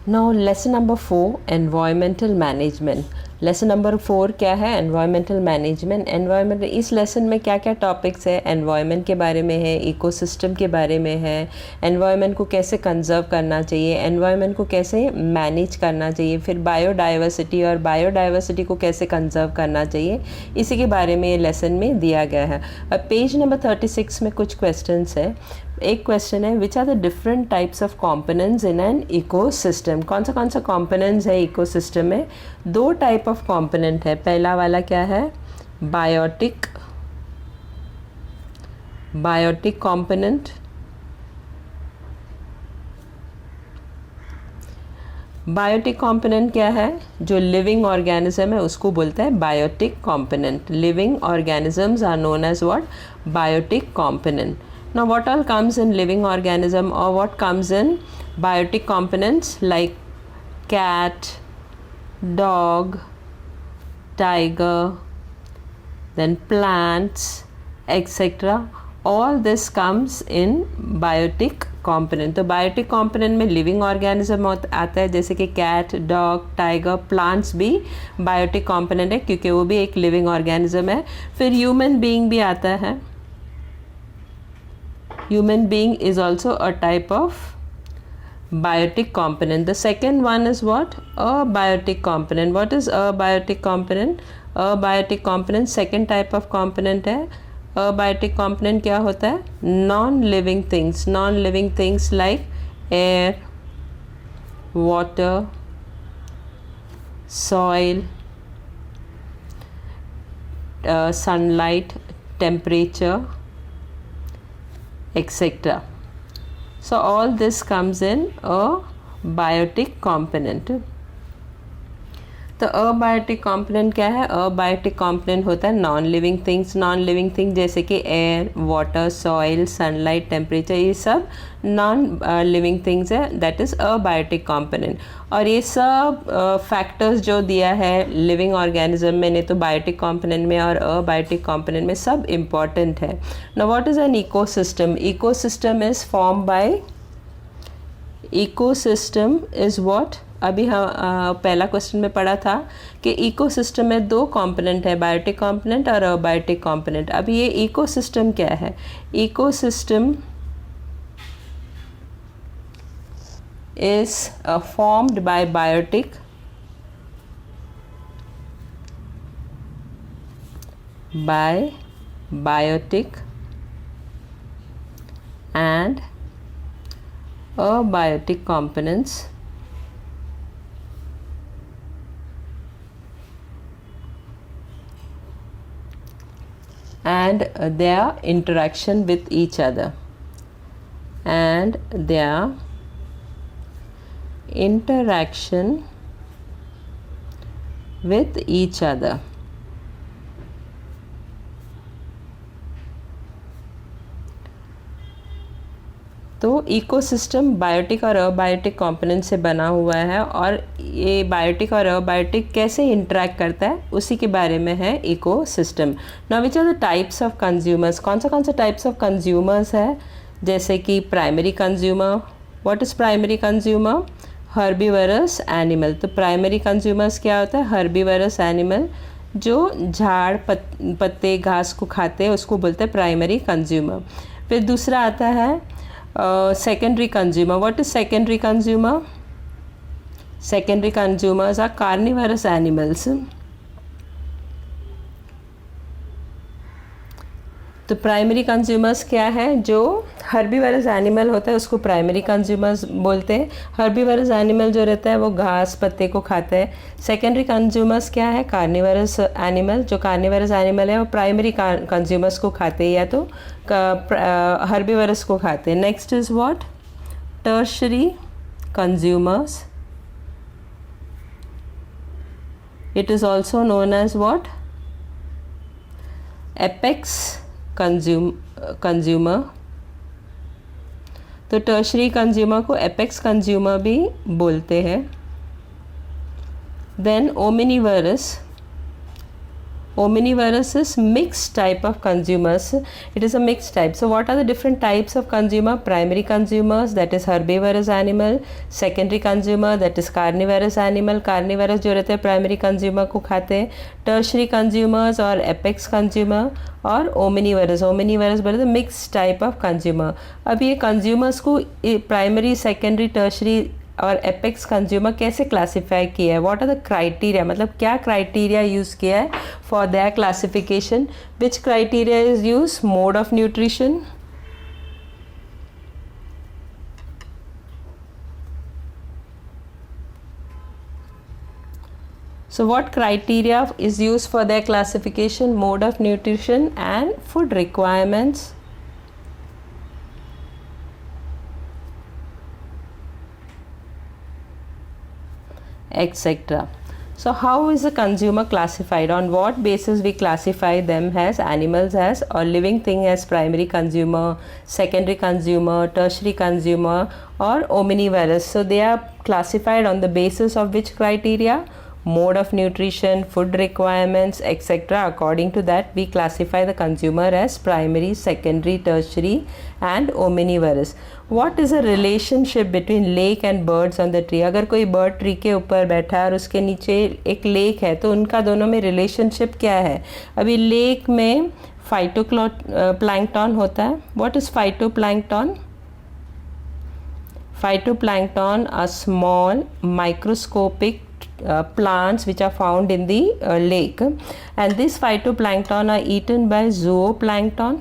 Now lesson number 4 environmental management. Lesson number 4 क्या है? Environmental management. Environment, इस lesson में क्या क्या टॉपिक्स है? एनवायरमेंट के बारे में है, इकोसिस्टम के बारे में है, एनवायरमेंट को कैसे कंजर्व करना चाहिए, एनवायरमेंट को कैसे मैनेज करना चाहिए, फिर बायोडाइवर्सिटी और बायोडाइवर्सिटी को कैसे कंजर्व करना चाहिए, इसी के बारे में ये लेसन में दिया गया है। अब पेज नंबर 36 में कुछ क्वेश्चंस है। एक क्वेश्चन है, which are the different types of components in an ecosystem. कौन सा कॉम्पोनेंट्स है इकोसिस्टम में? दो टाइप ऑफ कॉम्पोनेंट है। पहला वाला क्या है? Biotic component. बायोटिक कॉम्पोनेंट क्या है? जो लिविंग ऑर्गेनिज्म है उसको बोलते हैं biotic component. Living organisms are known as what? Biotic component. Now what all comes in living organism, or what comes in biotic components like cat, dog, tiger, then plants, etc. All this comes in biotic component. तो biotic component में living organism आता है, जैसे कि cat, dog, tiger, plants भी biotic component है क्योंकि वो भी एक living organism है। फिर human being भी आता है। Human being is also a type of biotic component. The second one is what? Abiotic component. What is abiotic component? Abiotic component second type of component है। Abiotic component क्या होता है? Non-living things. Non-living things like air, water, soil, sunlight, temperature, etc. So all this comes in a biotic component. तो abiotic component क्या है? Abiotic component होता है non living things. Non living thing जैसे कि air, water, soil, sunlight, temperature, ये सब non living things है, दैट इज़ अबायोटिक कंपोनेंट। और ये सब फैक्टर्स जो दिया है लिविंग ऑर्गेनिज्म में, नहीं तो बायोटिक कंपोनेंट में और अबायोटिक कंपोनेंट में, सब इम्पॉर्टेंट है। Now what is an ecosystem? Ecosystem is form by, ecosystem is what? अभी हम पहला क्वेश्चन में पढ़ा था कि इकोसिस्टम में दो कंपोनेंट है, बायोटिक कंपोनेंट और अबायोटिक कंपोनेंट। अभी ये इकोसिस्टम क्या है? Ecosystem is formed by biotic and abiotic components and their interaction with each other, and their interaction with each other. तो इकोसिस्टम बायोटिक और अबायोटिक कंपोनेंट से बना हुआ है, और ये बायोटिक और अबायोटिक कैसे इंटरेक्ट करता है उसी के बारे में है ecosystem. Now which are the types of consumers? कौन सा टाइप्स ऑफ कंज्यूमर्स है? जैसे कि primary consumer. What is primary consumer? Herbivorous animal. तो प्राइमरी कंज्यूमर्स क्या होता है? हर्बीवरस एनिमल, जो झाड़ पत्ते घास को खाते हैं, उसको बोलते हैं प्राइमरी कंज्यूमर। फिर दूसरा आता है secondary consumer. What is secondary consumer? Secondary consumers are carnivorous animals. तो प्राइमरी कंज्यूमर्स क्या है? जो हर्बीवरस एनिमल होता है उसको प्राइमरी कंज्यूमर्स बोलते हैं। हर्बीवरस एनिमल जो रहता है वो घास पत्ते को खाता है। सेकेंडरी कंज्यूमर्स क्या है? Carnivorous animal. जो कार्निवरस एनिमल है वो प्राइमरी कंज्यूमर्स को खाते हैं या तो हर्बीवरस को खाते हैं। Next is what? Tertiary consumers. It is also known as what? Apex consumer. तो टर्शरी कंज्यूमर को एपेक्स कंज्यूमर भी बोलते हैं। Then omnivorous. Omnivorous is mixed type of consumers. It is a mixed type. So what are the different types of consumer? Primary consumers, that is herbivorous animal. Secondary consumer, that is carnivorous animal. Carnivorous जो रहते हैं primary consumer को खाते हैं. Tertiary consumers और apex consumer. और ओमिनिवरस बोले तो मिक्स टाइप ऑफ कंज्यूमर. अब ये कंज्यूमर्स को प्राइमरी, सेकेंडरी, टर्शरी और एपेक्स कंज्यूमर कैसे क्लासीफाई किया है? व्हाट आर द क्राइटेरिया, मतलब क्या क्राइटेरिया यूज़ किया है for their classification? Which criteria is use? Mode of nutrition, so what criteria is used for their classification? Mode of nutrition and food requirements. Etc. So how is a consumer classified? On what basis we classify them as animals as or living thing as primary consumer, secondary consumer, tertiary consumer or omnivorous? So they are classified on the basis of which criteria? Mode of nutrition, food requirements, etc. According to that we classify the consumer as primary, secondary, tertiary and omnivorous. What is the relationship between lake and birds on the tree? अगर कोई bird tree के ऊपर बैठा है और उसके नीचे एक lake है तो उनका दोनों में relationship क्या है? अभी lake में phytoplankton होता है. What is phytoplankton? Phytoplankton are small microscopic plants which are found in the lake, and these phytoplankton are eaten by zooplankton.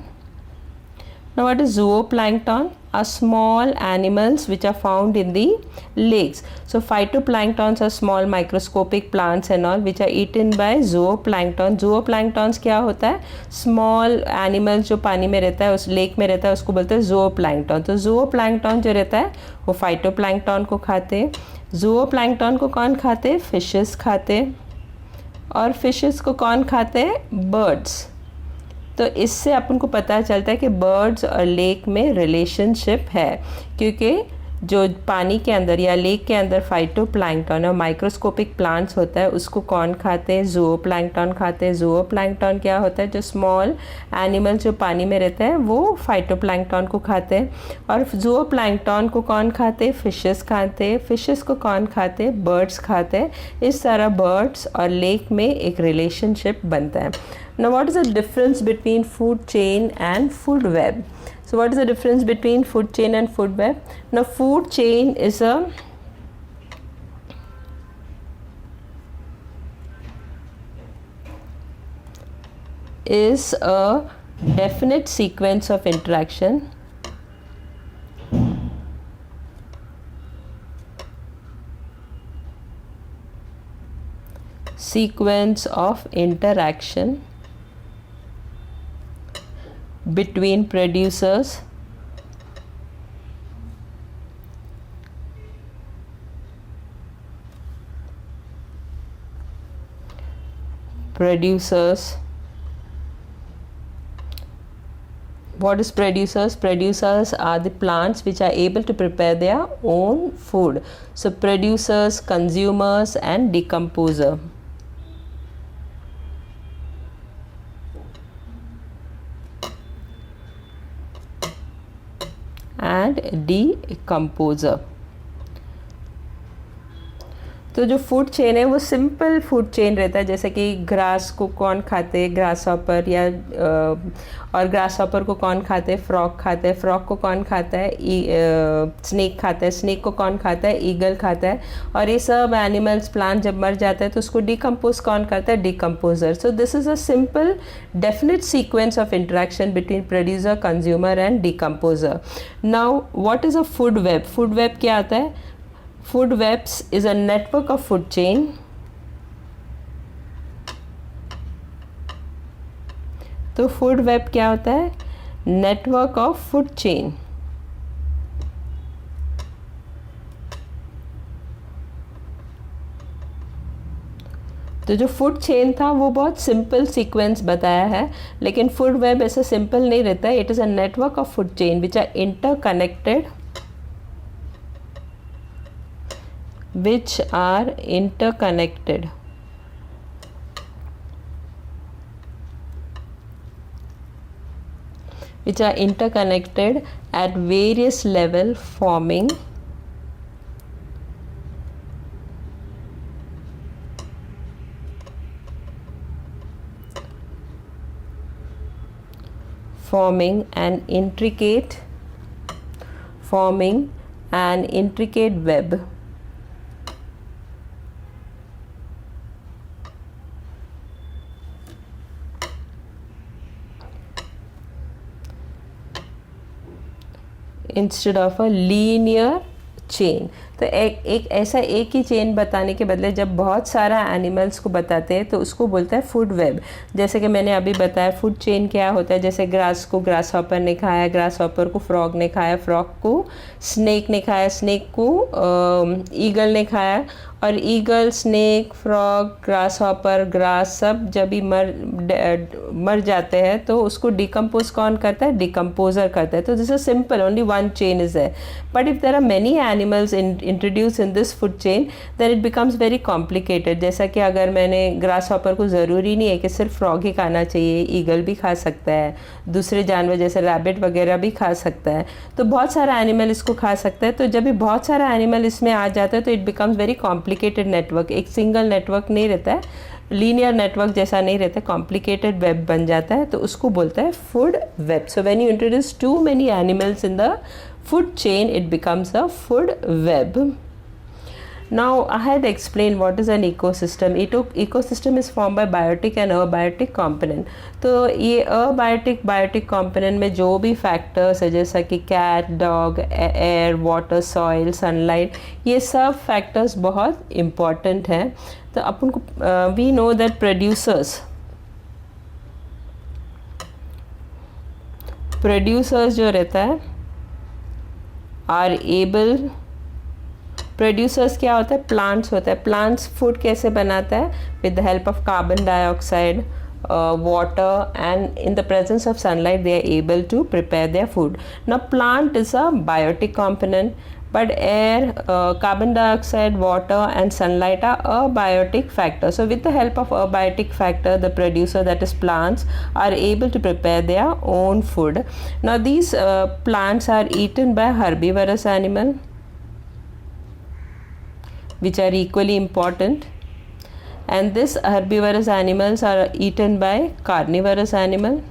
Now what is zooplankton? Are small animals which are found in the lakes. So phytoplanktons are small microscopic plants and all which are eaten by zooplankton. zooplanktons क्या होता है? Small animals जो पानी में रहता है, उस lake में रहता है, उसको बोलते हैं zooplankton. तो zooplankton जो रहता है वो phytoplankton को खाते हैं. zooplankton को कौन खाते? फिशेस खाते. और फिशेस को कौन खाते? बर्ड्स. तो इससे अपन को पता चलता है कि बर्ड्स और लेक में रिलेशनशिप है, क्योंकि जो पानी के अंदर या लेक के अंदर फाइटोप्लैंक्टन और माइक्रोस्कोपिक प्लांट्स होता है उसको कौन खाते हैं? ज़ूओप्लैंक्टन खाते हैं. ज़ूओप्लैंक्टन क्या होता है? जो स्मॉल एनिमल जो पानी में रहता है वो फाइटोप्लैंक्टन को खाते हैं. और ज़ूओप्लैंक्टन को कौन खाते हैं? फिशेस खाते हैं. फिशेस को कौन खाते हैं? बर्ड्स खाते हैं. इस तरह बर्ड्स और लेक में एक रिलेशनशिप बनता है. Now what is the difference between food chain and food web? So what is the difference between food chain and food web? Now food chain is a definite sequence of interaction between producers what is producers? Producers are the plants which are able to prepare their own food. So producers, consumers and decomposer. And decomposer. तो जो food chain है वो simple food chain रहता है, जैसे कि grass को कौन खाते हैं? Grass hopper. या और ग्रास हॉपर को कौन खाते हैं? फ्रॉग खाते हैं. फ्रॉग को कौन खाता है? स्नेक खाता है. स्नेक को कौन खाता है? ईगल खाता है. और ये सब एनिमल्स, प्लांट जब मर जाता है तो उसको डिकम्पोज कौन करता है? Decomposer. So this is a simple definite sequence of interaction between producer, consumer and decomposer. Now what is a food web? Food web क्या आता है? Food webs is a network of food chain तो food web क्या होता है? Network of food chain. तो जो food chain था वो बहुत सिंपल सीक्वेंस बताया है, लेकिन फूड वेब ऐसा सिंपल नहीं रहता है. It is a network of food chain which are interconnected which are interconnected at various level, forming an intricate web. Instead of a linear chain. तो एक ऐसा एक ही चेन बताने के बदले जब बहुत सारा एनिमल्स को बताते हैं तो उसको बोलता है फूड वेब. जैसे कि मैंने अभी बताया फूड चेन क्या होता है. जैसे ग्रास को ग्रास हॉपर ने खाया, ग्रास हॉपर को फ्रॉग ने खाया, फ्रॉग को स्नेक ने खाया, स्नेक को ईगल ने खाया, और eagle, snake, frog, grass hopper, grass सब जब भी मर जाते हैं तो उसको डिकम्पोज कौन करता है? डिकम्पोजर करता है. तो this is simple, only one chain is है. But if there are many animals introduce in this food chain then it becomes very complicated. जैसा कि अगर मैंने ग्रास हॉपर को ज़रूरी नहीं है कि सिर्फ फ्रॉग ही खाना चाहिए, ईगल भी खा सकता है, दूसरे जानवर जैसे रैबिट वगैरह भी खा सकता है. तो बहुत सारा एनिमल इसको खा सकता है. तो जब भी बहुत सारा एनिमल इसमें आ जाता है तो it becomes very complicated network. एक सिंगल नेटवर्क नहीं रहता है, लीनियर नेटवर्क जैसा नहीं रहता, कॉम्प्लिकेटेड वेब बन जाता है. तो उसको बोलता है food web. So when you introduce too many animals in the food chain it becomes a food web. Now I had explained what is an ecosystem. Ecosystem is formed by biotic and abiotic component. तो ये abiotic biotic component में जो भी factors है जैसा कि cat, dog, air, water, soil, sunlight, ये सब factors बहुत important हैं. तो अपन को we know that producers जो रहता है आर एबल. प्रोड्यूसर्स क्या होता है? प्लांट्स होता है. प्लांट्स फूड कैसे बनाता है? With the help of carbon dioxide, water, and in the presence of sunlight they are able to prepare their food. Now plant is a biotic component, but air, carbon dioxide, water and sunlight are abiotic factors. So with the help of abiotic factor, the producer, that is plants, are able to prepare their own food. Now these plants are eaten by herbivorous animal, which are equally important, and these herbivorous animals are eaten by carnivorous animal.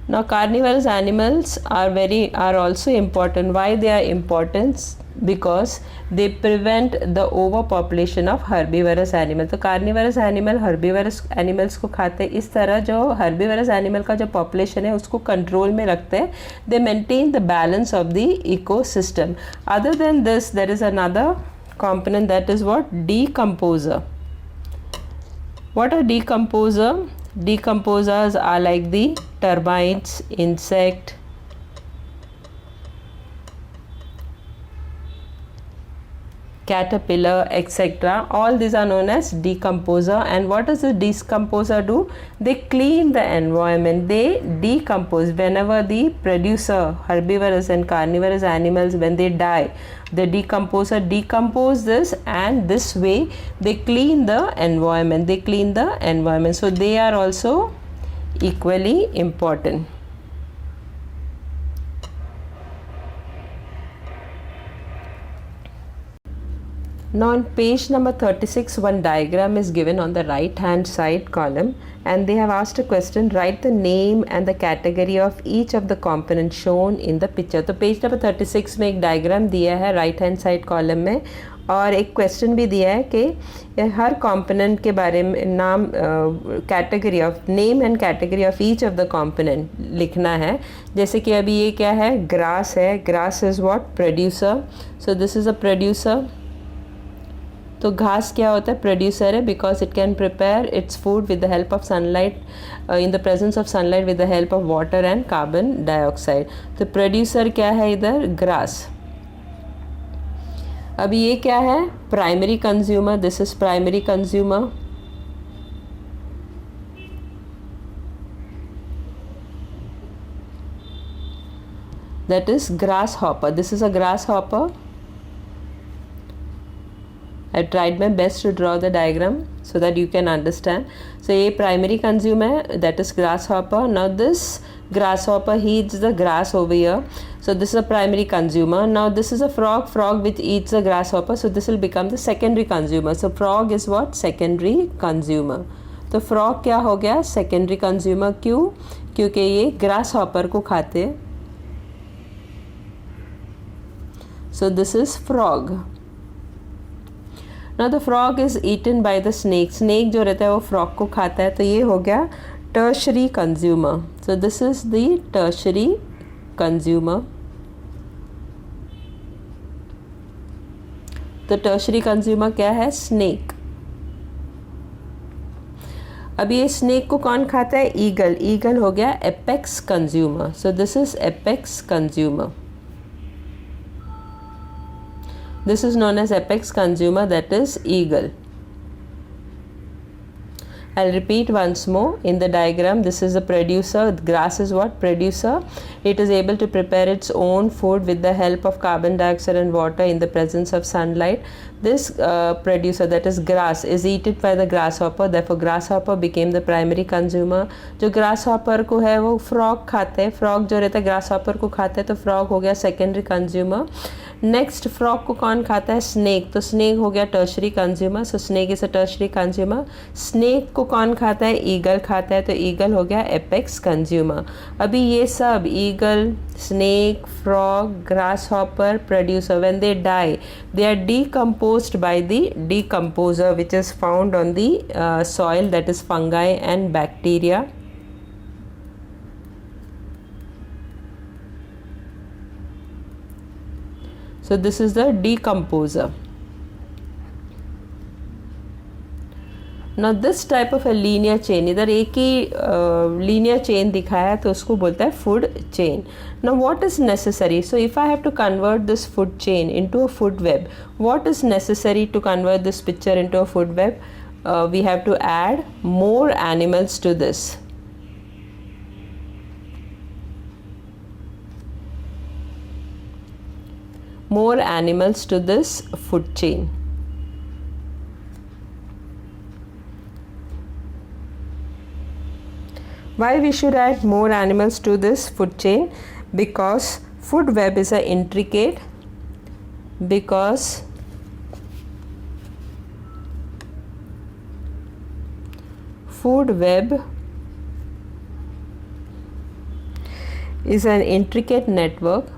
Now carnivorous animals are also important. Why they are important? Because they prevent the overpopulation of herbivorous animal. तो carnivorous animal herbivorous animals को खाते हैं. इस तरह जो herbivorous animal का जो population है उसको control में रखते हैं. They maintain the balance of the ecosystem. Other than this, there is another component, that is what? Decomposer. What are decomposer? Decomposers are like the termites, insect, caterpillar, etc. All these are known as decomposer. And what does the decomposer do? They clean the environment. They decompose. Whenever the producer, herbivorous and carnivorous animals, when they die, the decomposer decompose this, and this way they clean the environment. They clean the environment. So they are also equally important. Now on page number 36, one diagram is given on the right hand side column, and they have asked a question: write the name and the category of each of the components shown in the picture. तो page number 36 में एक diagram दिया है right hand side column में, और एक question भी दिया है कि हर कंपोनेंट के बारे में नाम, category of, name and category of each of the component लिखना है. जैसे कि अभी ये क्या है? ग्रास है. Grass is what? Producer. So this is a producer. तो घास क्या होता है? प्रोड्यूसर है, because it can prepare its food with the help of sunlight, in the presence of sunlight, with the help of water and carbon dioxide. तो producer क्या है इधर? ग्रास. अभी ये क्या है? Primary consumer. This is primary consumer. That is grass hopper. This is a grass hopper. I tried my best to draw the diagram so that you can understand. So ये primary consumer that is grasshopper. Now this grasshopper eats the grass over here. So this is a primary consumer. Now this is a frog which eats the grasshopper. So this will become the secondary consumer. So frog is what? Secondary consumer. तो frog क्या हो गया? Secondary consumer. क्यों? क्योंकि ये grasshopper को खाते हैं. So this is frog. Now the frog is eaten by the snake. Snake जो रहता है वो frog को खाता है. तो ये हो गया tertiary consumer. So this is the tertiary consumer. तो tertiary consumer क्या है? Snake. अब ये snake को कौन खाता है? Eagle. Eagle हो गया apex consumer. So this is apex consumer. This is known as apex consumer, that is eagle. I'll repeat once more. In the diagram, this is the producer. Grass is what? Producer. It is able to prepare its own food with the help of carbon dioxide and water in the presence of sunlight. This producer, that is grass, is eaten by the grasshopper. Therefore grasshopper became the primary consumer. जो grasshopper को है वो frog खाते हैं. Frog जो रहता है grasshopper को खाते हैं, तो frog हो गया secondary consumer. नेक्स्ट फ्रॉग को कौन खाता है? स्नेक. तो स्नेक हो गया tertiary consumer. So snake is a tertiary consumer. Snake को कौन खाता है? ईगल खाता है. तो ईगल हो गया एपेक्स कंज्यूमर. अभी ये सब eagle, snake, frog, grasshopper, producer, when they die they are decomposed by the decomposer which is found on the soil, that is fungi and bacteria. So this is the decomposer. Now this type of a linear chain, इधर एक ही linear chain दिखाया है तो उसको बोलता है food chain. Now what is necessary? So if I have to convert this food chain into a food web, what is necessary to convert this picture into a food web? We have to add more animals to this. More animals to this food chain. Why we should add more animals to this food chain? Because food web is a intricate, because food web is an intricate network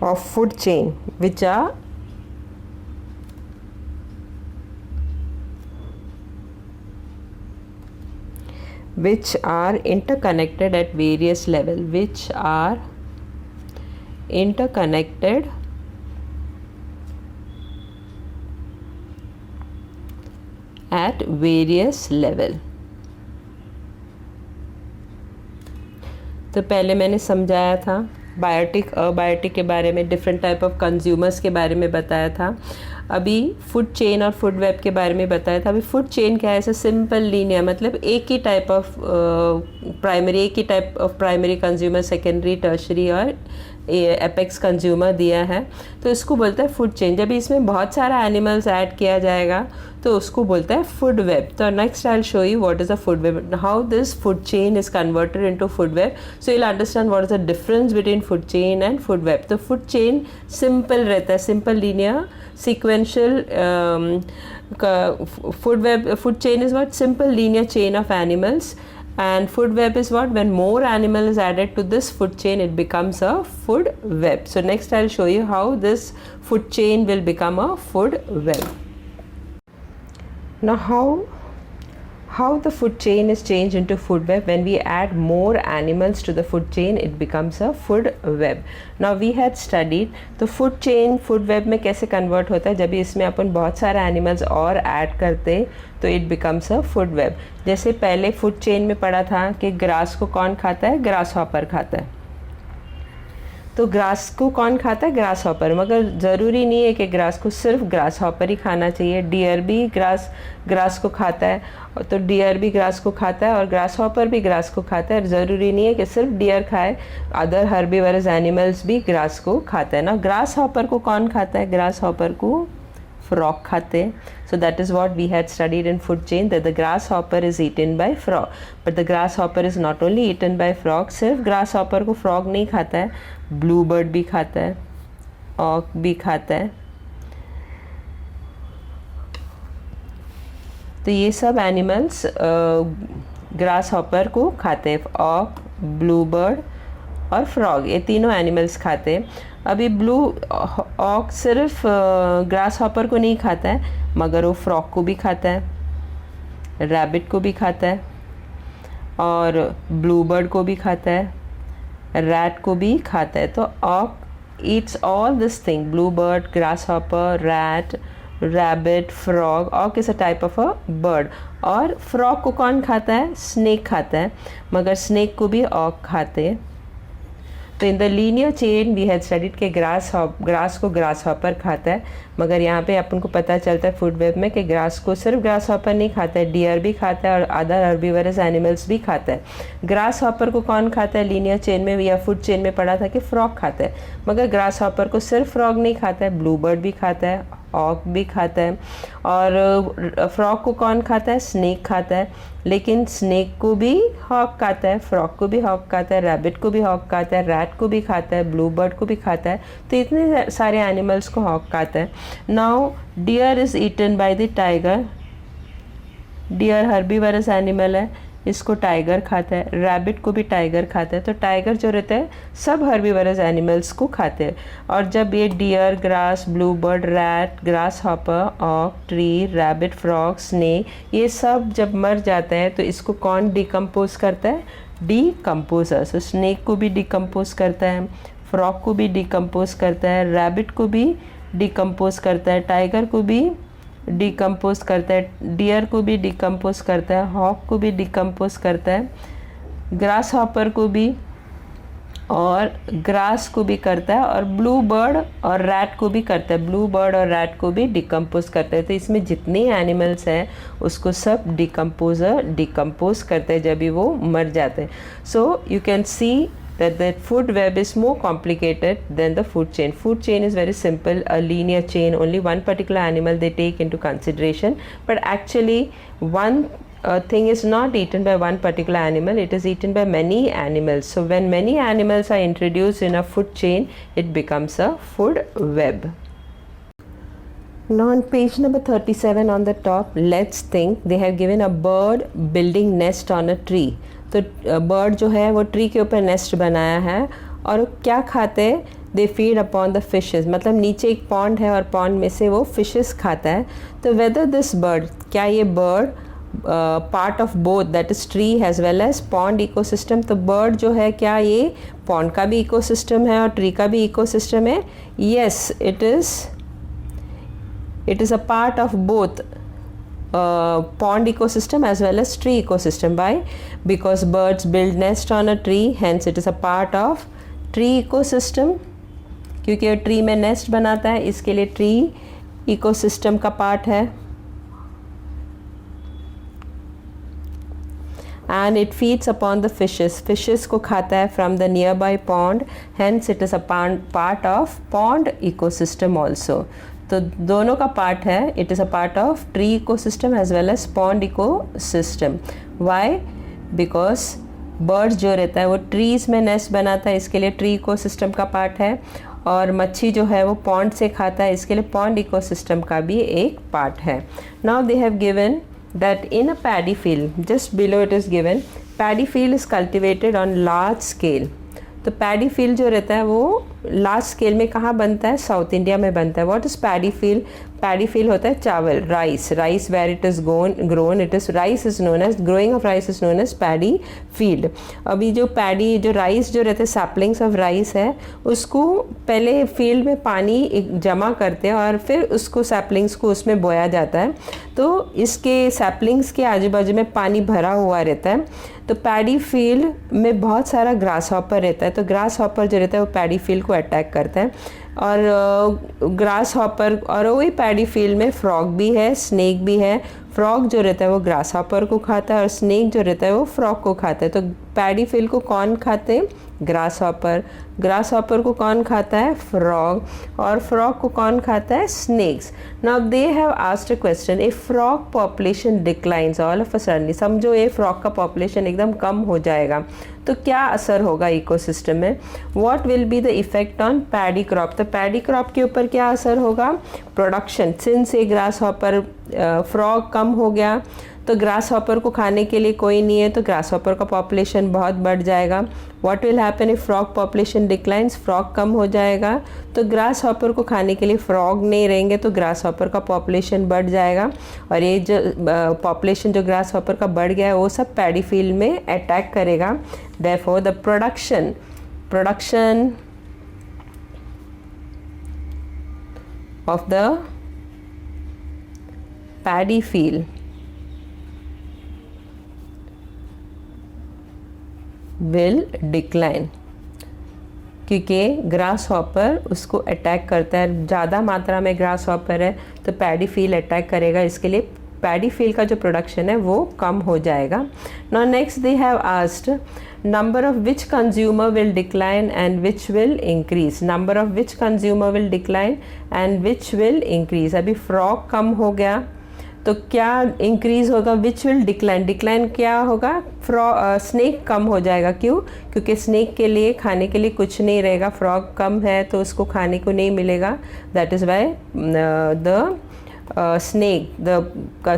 of food chain which are interconnected at various levels, at various level. तो पहले मैंने समझाया था biotic abiotic के बारे में, different type of consumers के बारे में बताया था. अभी फूड चेन और फूड वेब के बारे में बताया था. अभी फूड चेन क्या है? ऐसे सिंपल लीनियर, मतलब एक ही type of primary consumer, secondary, tertiary और एपेक्स कंज्यूमर दिया है, तो इसको बोलता है फूड चेन. जब इसमें बहुत सारा एनिमल्स ऐड किया जाएगा तो उसको बोलता है फूड वेब. तो next I will show you what is a food web, how this food chain is converted into food web. So you will understand what is the difference between food chain and food web. तो food chain simple रहता है, simple linear sequential. Food chain is what? Simple linear chain of animals. And food web is what? When more animal is added to this food chain, it becomes a food web. So next I'll show you how this food chain will become a food web. Now how the food chain is changed into food web? When we add more animals to the food chain, it becomes a food web. Now we had studied the food chain food web में कैसे convert होता है. जब इसमें अपन बहुत सारा animals और add करते तो it becomes a food web. जैसे पहले food chain में पढ़ा था कि grass को कौन खाता है? grasshopper खाता है. तो ग्रास को कौन खाता है? Grass hopper. मगर ज़रूरी नहीं है कि ग्रास को सिर्फ ग्रास हॉपर ही खाना चाहिए, डियर भी ग्रास को खाता है, तो डियर भी ग्रास को खाता है और ग्रास हॉपर भी ग्रास को खाता है। ज़रूरी नहीं है कि सिर्फ डियर खाए, अदर हर्बीवरस एनिमल्स भी ग्रास को खाता है ना। ग्रास हॉपर को कौन खाता है? ग्रास हॉपर को frog खाते हैं. So that is what we had studied in food chain, that the grasshopper is eaten by frog. But the grasshopper is not only eaten by frog, सिर्फ grasshopper को frog नहीं खाता है, bluebird भी खाता है, auk भी खाता है. तो ये सब एनिमल्स ग्रास हॉपर को खाते हैं. ऑक, ब्लूबर्ड और फ्रॉग, ये तीनों एनिमल्स खाते हैं. अभी ब्लू ऑक सिर्फ ग्रास हॉपर को नहीं खाता है, मगर वो फ्रॉग को भी खाता है, रैबिट को भी खाता है और ब्लूबर्ड को भी खाता है, रैट को भी खाता है. तो hawk eats all this thing, bluebird, grasshopper, rat, rabbit, frog. Hawk is a type of a bird. और फ्रॉग को कौन खाता है? स्नेक खाता है, मगर स्नेक को भी ऑक खाते हैं. तो in the linear chain we had studied के ग्रास को ग्रास हॉपर खाता है, मगर यहाँ पे अपन को पता चलता है फूड वेब में कि ग्रास को सिर्फ ग्रास हॉपर नहीं खाता है, डियर भी खाता है और अदर हर्बीवरस एनिमल्स भी खाता है. ग्रास हॉपर को कौन खाता है? लीनियर चेन में या फूड चेन में पढ़ा था कि फ्रॉग खाता है, मगर ग्रास हॉपर को सिर्फ फ्रॉग नहीं खाता है, ब्लूबर्ड भी खाता है, ऑक भी खाता है. और फ्रॉग को कौन खाता है? स्नेक खाता है, लेकिन स्नेक को भी हॉक खाता है, फ्रॉग को भी हॉक खाता है, रैबिट को भी हॉक खाता है, रैट को भी खाता है, ब्लूबर्ड को भी खाता है. तो इतने सारे एनिमल्स को हॉक खाता है. Now deer is eaten by the tiger. Deer herbivorous animal है, इसको टाइगर खाता है. रैबिट को भी टाइगर खाता है. तो टाइगर जो रहता है सब हर्बीवरस एनिमल्स को खाते हैं. और जब ये deer, grass, bluebird, rat, grasshopper, oak, tree, rabbit, frog, snake, ये सब जब मर जाते हैं तो इसको कौन डिकम्पोज करता है? डिकम्पोजर. सो स्नेक को भी डिकम्पोज करता है, फ्रॉग को भी डिकम्पोज करता है, रैबिट को भी डिकम्पोज करता है, टाइगर को भी डिकम्पोज करता है, डियर को भी डिकम्पोज करता है, हॉक को भी डिकम्पोज करता है, ग्रास हॉपर को भी और ग्रास को भी करता है, और ब्लू बर्ड और रैट को भी करता है. ब्लू बर्ड और रैट को भी डिकम्पोज करता है. तो इसमें जितने एनिमल्स हैं उसको सब डिकम्पोज करते हैं जब भी वो मर जाते हैं. So you can see that the food web is more complicated than the food chain. Food chain is very simple, a linear chain, only one particular animal they take into consideration, but actually one thing is not eaten by one particular animal, it is eaten by many animals. So when many animals are introduced in a food chain, it becomes a food web. Now on page number 37 on the top, let's think they have given a bird building nest on a tree. तो bird जो है वो tree के ऊपर nest बनाया है और क्या खाते हैं? They feed upon the fishes. मतलब नीचे एक पॉन्ड है और पॉन्ड में से वो फिशेस खाता है. तो वेदर दिस बर्ड, क्या ये bird part of both, that is tree as well as pond ecosystem. तो बर्ड जो है क्या ये पॉन्ड का भी इकोसिस्टम है और ट्री का भी इकोसिस्टम है? Yes, it is a part of both pond ecosystem as well as tree ecosystem. Why? Because birds build nest on a tree, hence it is a part of tree ecosystem. क्योंकि tree में nest बनाता है, इसके लिए tree ecosystem का part है. And it feeds upon the fishes. Fishes को खाता है from the nearby pond, hence it is a part of pond ecosystem also. तो दोनों का पार्ट है. It is a part of tree ecosystem as well as pond ecosystem. Why? Because birds जो रहता है वो ट्रीज़ में नेस्ट बनाता है, इसके लिए ट्री इकोसिस्टम का पार्ट है. और मच्छी जो है वो पॉन्ड से खाता है, इसके लिए पॉन्ड इकोसिस्टम का भी एक पार्ट है. Now they have given that in a paddy field, just below it is given, paddy field is cultivated on large scale. तो पैडी फील्ड जो रहता है वो लार्ज स्केल में कहाँ बनता है? साउथ इंडिया में बनता है. What is paddy field? Paddy field होता है चावल, rice, rice where it is grown, it is rice is known as, growing of rice is known as paddy field. अभी जो पैडी, जो राइस जो रहते हैं, सैपलिंग्स ऑफ राइस है, उसको पहले फील्ड में पानी जमा करते हैं और फिर उसको सैपलिंग्स को उसमें बोया जाता है। तो इसके सैपलिंग्स के आजू बाजू में पानी भरा हुआ रहता है। तो पैडी फील्ड में बहुत सारा ग्रास हॉपर रहता है, तो ग्रास हॉपर जो रहता है वो पैडी फील्ड को अटैक करता है। और ग्रास हॉपर, और वही पैडी फील्ड में फ्रॉग भी है, स्नेक भी है। फ्रॉग जो रहता है वो ग्रास हॉपर को खाता है और स्नेक जो रहता है वो फ्रॉग को खाता है। तो पैडी फील्ड को कौन खाते हैं? Grass hopper. ग्रास हॉपर को कौन खाता है? फ्रॉग। और फ्रॉग को कौन खाता है? Snakes. Now they have asked a question, if frog population declines all of a suddenly, समझो ये फ्रॉग का पॉपुलेशन एकदम कम हो जाएगा, तो क्या असर होगा इकोसिस्टम में? What will be the effect on paddy crop? तो पैडी क्रॉप के ऊपर क्या असर होगा? प्रोडक्शन, सिंस ए ग्रास हॉपर, फ्रॉग कम हो गया तो ग्रास हॉपर को खाने के लिए कोई नहीं है, तो ग्रास हॉपर का पॉपुलेशन बहुत बढ़ जाएगा। What will happen if frog population declines? Frog कम हो जाएगा तो ग्रास हॉपर को खाने के लिए फ्रॉग नहीं रहेंगे, तो ग्रास हॉपर का पॉपुलेशन बढ़ जाएगा। और ये जो पॉपुलेशन जो ग्रास हॉपर का बढ़ गया है वो सब पैडी फील्ड में अटैक करेगा। Therefore the production of the paddy field will decline, क्योंकि ग्रास हॉपर उसको अटैक करता है। ज़्यादा मात्रा में ग्रास हॉपर है तो पैडी फील्ड अटैक करेगा, इसके लिए पैडी फील्ड का जो प्रोडक्शन है वो कम हो जाएगा। Now next they have asked, number of which consumer will decline and which will increase? Number of which consumer will decline and which will increase? अभी फ्रॉग कम हो गया तो क्या इंक्रीज होगा? विच विल डिक्लाइन, डिक्लाइन क्या होगा? Snake कम हो जाएगा। क्यों? क्योंकि स्नेक के लिए खाने के लिए कुछ नहीं रहेगा, फ्रॉग कम है तो उसको खाने को नहीं मिलेगा। That is why the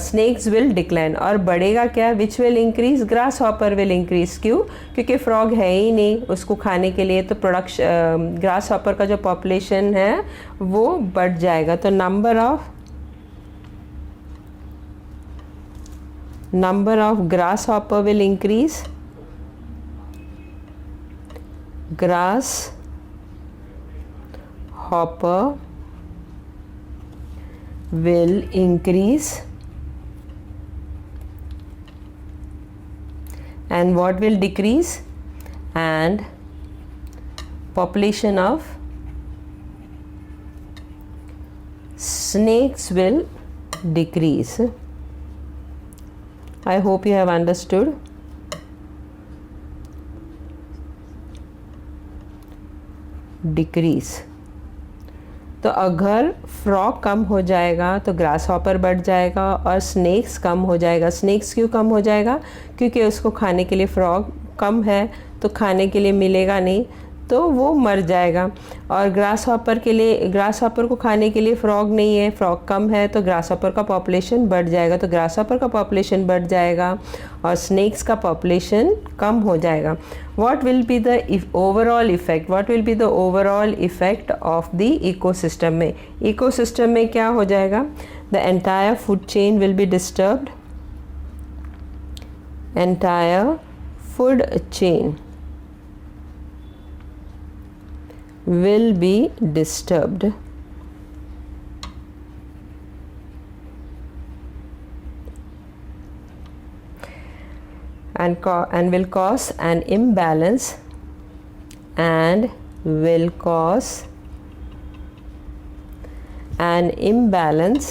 snakes will decline. और बढ़ेगा क्या? Which will increase? Grasshopper will increase. क्यों? क्योंकि फ्रॉग है ही नहीं उसको खाने के लिए, तो प्रोडक्शन ग्रास हॉपर का जो पॉपुलेशन है वो बढ़ जाएगा। तो number of grasshopper will increase, grasshopper will increase, and what will decrease? And population of snakes will decrease. I hope you have understood. Decrease. तो अगर फ्रॉग कम हो जाएगा तो ग्रास हॉपर बढ़ जाएगा और स्नेक्स कम हो जाएगा। स्नेक्स क्यों कम हो जाएगा? क्योंकि उसको खाने के लिए फ्रॉग कम है तो खाने के लिए मिलेगा नहीं, तो वो मर जाएगा। और ग्रास हॉपर को खाने के लिए फ्रॉग नहीं है, फ्रॉग कम है तो ग्रास हॉपर का पॉपुलेशन बढ़ जाएगा। तो ग्रास हॉपर का पॉपुलेशन बढ़ जाएगा और स्नेक्स का पॉपुलेशन कम हो जाएगा। What will be the overall effect? What will be the overall effect of the ecosystem में? इकोसिस्टम में क्या हो जाएगा? The entire food chain will be disturbed. Entire food chain will be disturbed, and will cause an imbalance, and will cause an imbalance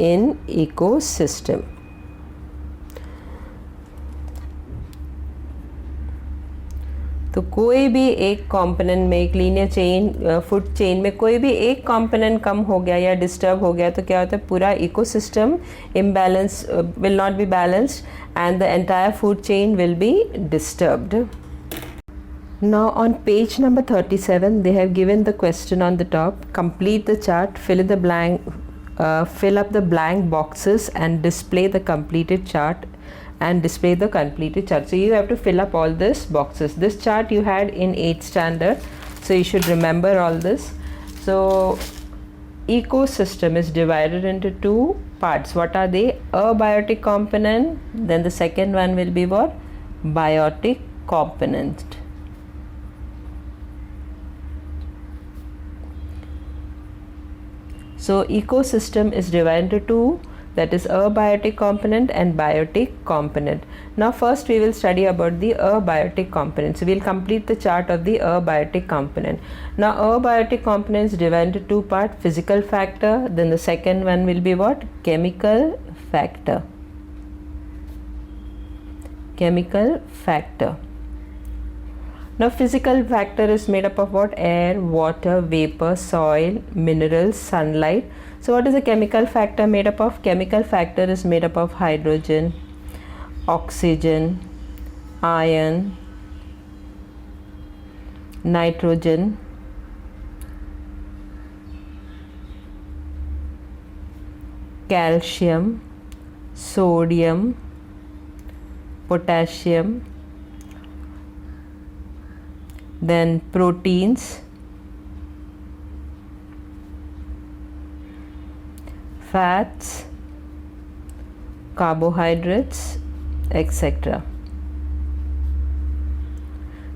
in ecosystem. तो कोई भी एक component में, एक लीनियर चेन फूड चेन में कोई भी एक कंपोनेंट कम हो गया या डिस्टर्ब हो गया तो क्या होता है? पूरा ecosystem imbalance, will not be balanced and the entire food chain will be disturbed. Now on page number 37 they have given the question on the top. Complete the chart, fill up the blank boxes and display the completed chart and display the completed chart. So you have to fill up all these boxes. This chart you had in 8th standard, so you should remember all this. So ecosystem is divided into two parts. What are they? Abiotic component, then the second one will be what? Biotic component. So ecosystem is divided into two, that is abiotic component and biotic component. Now first we will study about the abiotic component. So we will complete the chart of the abiotic component. Now abiotic component is divided into two parts, physical factor, then the second one will be what? Chemical factor. Chemical factor. Now physical factor is made up of what? Air, water, vapor, soil, minerals, sunlight. So what is the chemical factor made up of? Chemical factor is made up of hydrogen, oxygen, iron, nitrogen, calcium, sodium, potassium, then proteins, fats, carbohydrates, etc.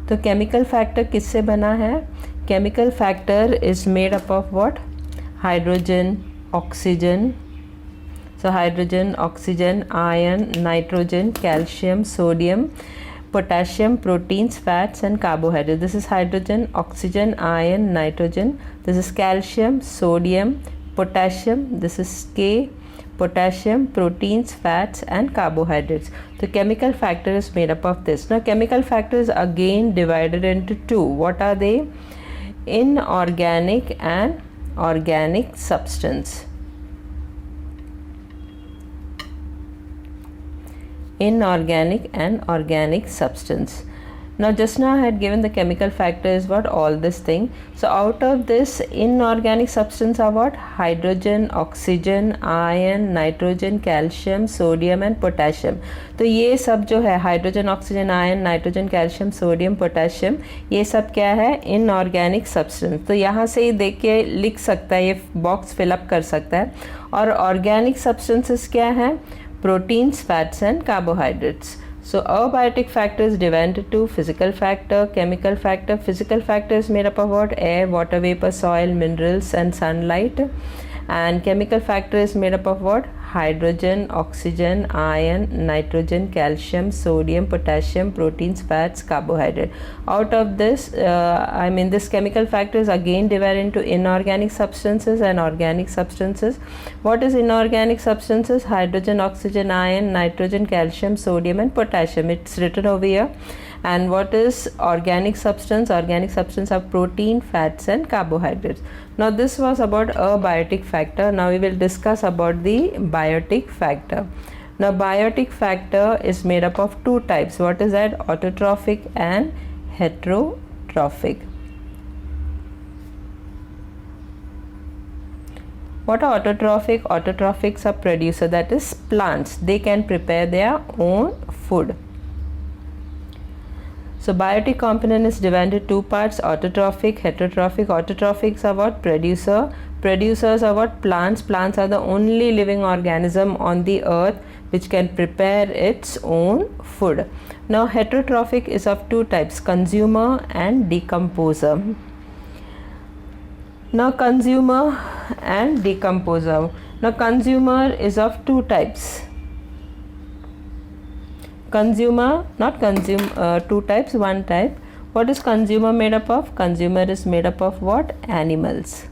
तो chemical factor किससे बना है? Chemical factor is made up of what? Hydrogen, oxygen. So hydrogen, oxygen, iron, nitrogen, calcium, sodium, potassium, proteins, fats and carbohydrates. This is hydrogen, oxygen, iron, nitrogen. This is calcium, sodium, potassium. This is K, potassium, proteins, fats and carbohydrates. The chemical factor is made up of this. Now chemical factor is again divided into two. What are they? Inorganic and organic substance. Inorganic and organic substance. Now just now I had given the chemical factor is what? All this thing. So out of this inorganic substance are what? Hydrogen, oxygen, iron, nitrogen, calcium, sodium and potassium. तो ये सब जो है hydrogen, oxygen, ion, nitrogen, calcium, sodium, potassium, ये सब क्या है? Inorganic substance. तो यहाँ से ही देख के लिख सकता है, ये बॉक्स फिलअप कर सकता है. और ऑर्गेनिक सब्सटेंसेस क्या है? Proteins, fats and carbohydrates. So abiotic factor is divided into physical factor, chemical factor. Physical factor is made up of what? Air, water vapor, soil, minerals and sunlight. And chemical factor is made up of what? Hydrogen, oxygen, iron, nitrogen, calcium, sodium, potassium, proteins, fats, carbohydrate. Out of this, this chemical factor is again divided into inorganic substances and organic substances. What is inorganic substances? Hydrogen, oxygen, iron, nitrogen, calcium, sodium and potassium. It's written over here. And what is organic substance? Organic substance are protein, fats and carbohydrates. Now this was about abiotic factor. Now we will discuss about the biotic factor. Now biotic factor is made up of two types. What is that? Autotrophic and heterotrophic. What are autotrophic? Autotrophics are producer, that is plants. They can prepare their own food. So biotic component is divided into two parts, autotrophic, heterotrophic. Autotrophics are what? Producer. Producers are what? Plants. Plants are the only living organism on the earth which can prepare its own food. Now heterotrophic is of two types, consumer and decomposer. Now consumer and decomposer. Now consumer is of two types. Consumer, not consume, two types, one type. What is consumer made up of? Consumer is made up of what? Animals.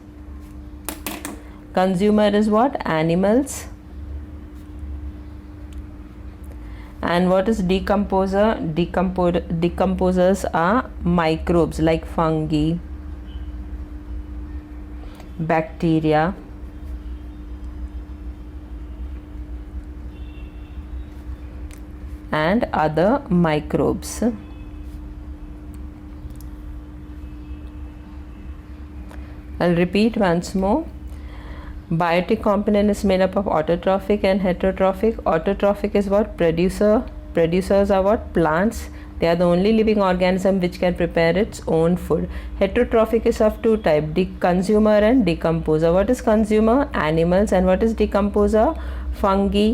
Consumer is what? Animals. And what is decomposer? Decomposers are microbes like fungi, bacteria, and other microbes. I'll repeat once more. Biotic component is made up of autotrophic and heterotrophic. Autotrophic is what? Producer producers are what? Plants. They are the only living organism which can prepare its own food. Heterotrophic is of two types, consumer and decomposer. What is consumer? Animals. And what is decomposer? Fungi,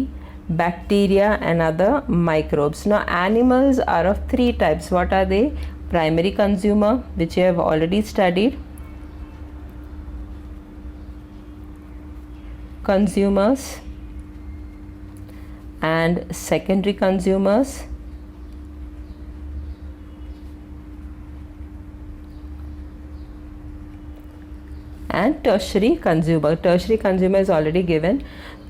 bacteria and other microbes. Now animals are of three types. What are they? Primary consumer, which you have already studied. Consumers and secondary consumers. And tertiary consumer. Tertiary consumer is already given.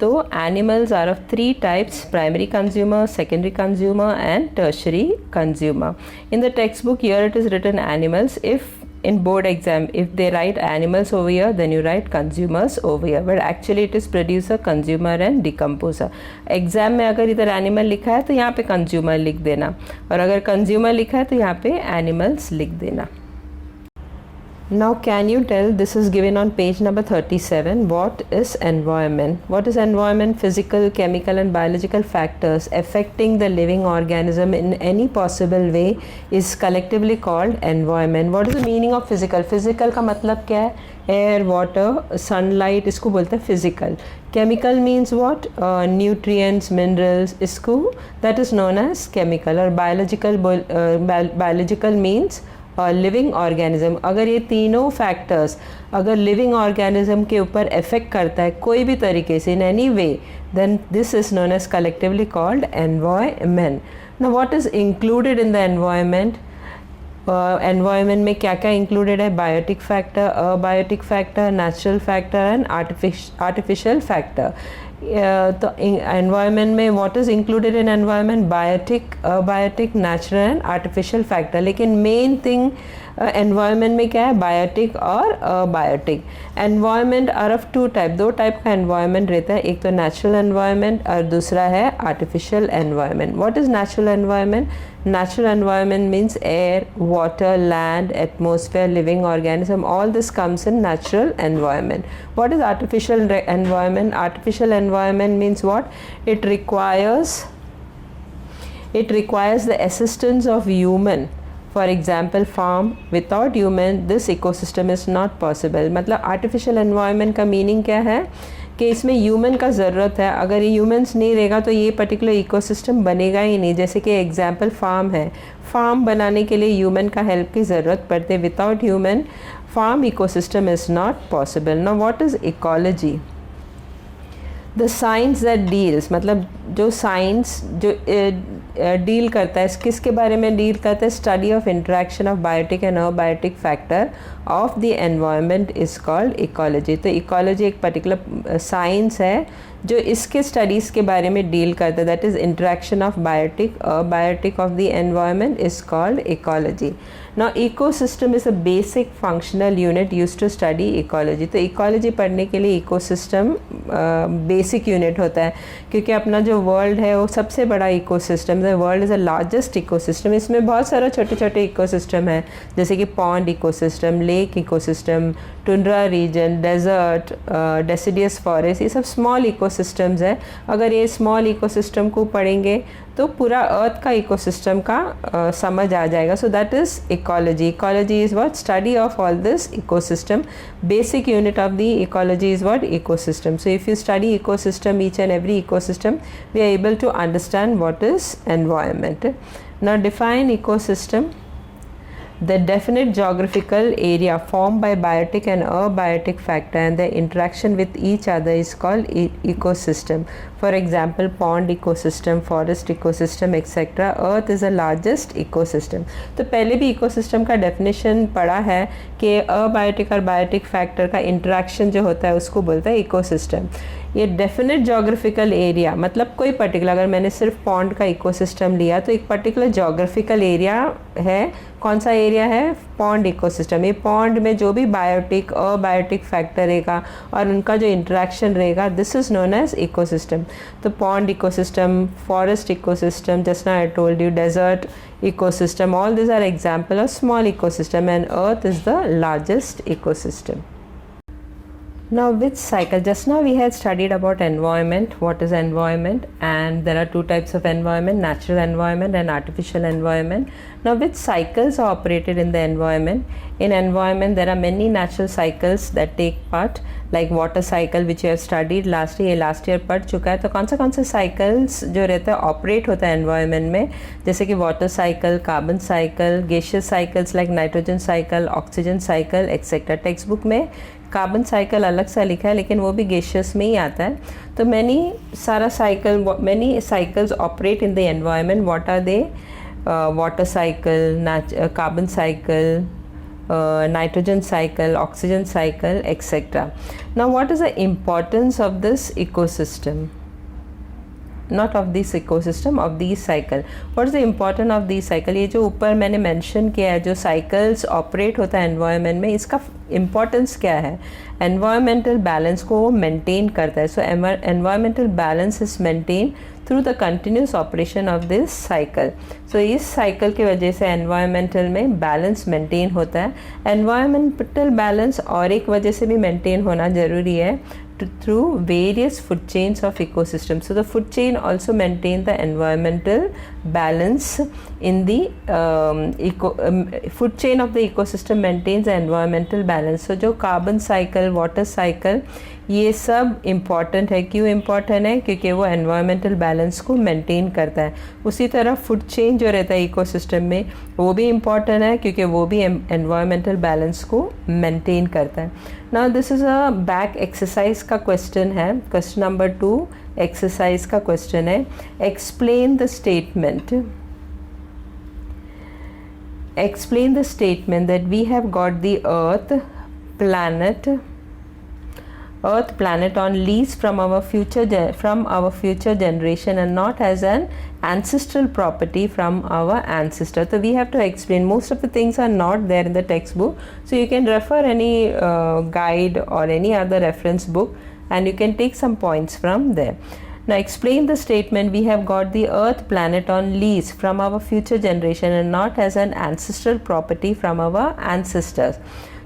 So animals are of three types: primary consumer, secondary consumer and tertiary consumer. In the textbook here it is written animals. If in board exam if they write animals over here, then you write consumers over here, but actually it is producer, consumer and decomposer. Exam में अगर इधर animal लिखा है तो यहाँ पे consumer लिख देना, और अगर कंज्यूमर लिखा है तो यहाँ पे एनिमल्स लिख देना. Now can you tell, this is given on page number 37, what is environment? What is environment? Physical, chemical and biological factors affecting the living organism in any possible way is collectively called environment. What is the meaning of physical? Physical का मतलब क्या है? Air, water, sunlight, इसको बोलते हैं physical. Chemical means what? Nutrients, minerals, इसको that is known as chemical. और biological means living organism. अगर ये तीनों फैक्टर्स अगर लिविंग ऑर्गेनिज्म के ऊपर इफेक्ट करता है कोई भी तरीके से in any way, then this is known as collectively called environment. Now what is included in the environment? Environment में क्या क्या इंक्लूडेड है? Biotic factor, abiotic factor, natural factor and artificial factor. तो एनवायरनमेंट में what is included in environment? Biotic, abiotic, natural and artificial factor. लेकिन main thing environment में क्या है? बायोटिक और abiotic. Environment are of two type, दो type का environment रहता है, एक तो नेचुरल एनवायरनमेंट और दूसरा है artificial environment. What is natural environment? Natural environment means air, water, land, atmosphere, living organism. All this comes in natural environment. What is artificial environment? Artificial environment means what? It requires the assistance of human. For example, farm. Without human, this ecosystem is not possible. मतलब artificial environment का meaning क्या है कि इसमें human का ज़रूरत है. अगर ये ह्यूमन्स नहीं रहेगा तो ये पर्टिकुलर इकोसिस्टम बनेगा ही नहीं. जैसे कि एग्जांपल फार्म है, फार्म बनाने के लिए ह्यूमन का हेल्प की ज़रूरत पड़ती है. Without human farm ecosystem is not possible. Now what is ecology? The science that deals, मतलब जो साइंस जो डील करता है, किसके बारे में डील करता है? Study of interaction of biotic and abiotic factor of the environment is called ecology. तो इकोलॉजी एक पर्टिकुलर साइंस है जो इसके स्टडीज़ के बारे में डील करता है. That is interaction of biotic abiotic of the environment is called ecology. Now ecosystem is a basic functional unit used to study ecology. तो ecology पढ़ने के लिए ecosystem basic unit होता है, क्योंकि अपना जो world है वो सबसे बड़ा ecosystem है. world is the largest ecosystem. इसमें बहुत सारा छोटे छोटे ecosystem है, जैसे कि pond ecosystem, lake ecosystem, tundra region, desert, deciduous forest, ये सब small ecosystems है. अगर ये small ecosystem को पढ़ेंगे तो पूरा अर्थ का इकोसिस्टम का समझ आ जाएगा. So that is ecology. Ecology is what? Study of all this ecosystem. Basic unit of the ecology is what? Ecosystem. So if you study ecosystem, each and every ecosystem, we are able to understand what is environment. Now define ecosystem. The definite geographical area formed by biotic and abiotic factor and their interaction with each other is called ecosystem. For example, pond ecosystem, forest ecosystem, etc. Earth is the largest ecosystem. तो पहले भी ecosystem का definition पढ़ा है कि abiotic और biotic factor का interaction जो होता है उसको बोलता है ecosystem. ये डेफिनेट जोग्राफिकल एरिया मतलब कोई पर्टिकुलर, अगर मैंने सिर्फ पॉन्ड का इकोसिस्टम लिया तो एक पर्टिकुलर जोग्राफिकल एरिया है. कौन सा एरिया है? Pond ecosystem. ये पॉन्ड में जो भी बायोटिक अबायोटिक फैक्टर रहेगा और उनका जो इंटरेक्शन रहेगा, this is known as ecosystem. तो pond ecosystem, forest ecosystem, just now I told you, desert ecosystem, all these are example of small ecosystem and earth is the largest ecosystem. Now which cycle? Just now we had studied about environment, what is environment, and there are two types of environment, natural environment and artificial environment. Now which cycles are operated in the environment? In environment there are many natural cycles that take part, like water cycle which you have studied last year पढ़ चुका है. तो कौन से cycles जो रहता है operate होता है environment में, जैसे कि water cycle, carbon cycle, gaseous cycles like nitrogen cycle, oxygen cycle etc. Text में कार्बन साइकिल अलग सा लिखा है लेकिन वो भी गैसियस में ही आता है. तो many cycles operate in the environment. What are they? Water cycle, carbon cycle, nitrogen cycle, oxygen cycle etc. Now what is the importance of this ecosystem? Not of this ecosystem, of these cycle. What is the importance of these cycle? ये जो ऊपर मैंने mention किया है, जो cycles operate होता है environment में, इसका इम्पोर्टेंस क्या है? एनवायरमेंटल बैलेंस को वो मेंटेन करता है. So environmental balance is maintain through the continuous operation of this cycle. So इस साइकिल की वजह से एनवायरमेंटल में बैलेंस मेंटेन होता है. एनवायरमेंटल बैलेंस और एक वजह से भी मेंटेन होना ज़रूरी है, through various food chains of ecosystem. So the food chain also maintain the environmental balance in the food chain of the ecosystem maintains the environmental balance. So जो carbon cycle, water cycle, ये सब important है. क्यों important है? क्योंकि वो environmental balance को maintain करता है. उसी तरह फूड चेन जो रहता है इकोसिस्टम में, वो भी इम्पॉर्टेंट है क्योंकि वो भी एनवायरमेंटल बैलेंस को मेंटेन करता है. Now this is a back exercise का क्वेश्चन है. क्वेश्चन नंबर 2 एक्सरसाइज का क्वेश्चन है. Explain the statement. Explain the statement that we have got the earth planet on lease from our future generation and not as an ancestral property from our ancestor. So we have to explain. Most of the things are not there in the textbook, so you can refer any guide or any other reference book and you can take some points from there. Now explain the statement, we have got the earth planet on lease from our future generation and not as an ancestral property from our ancestors.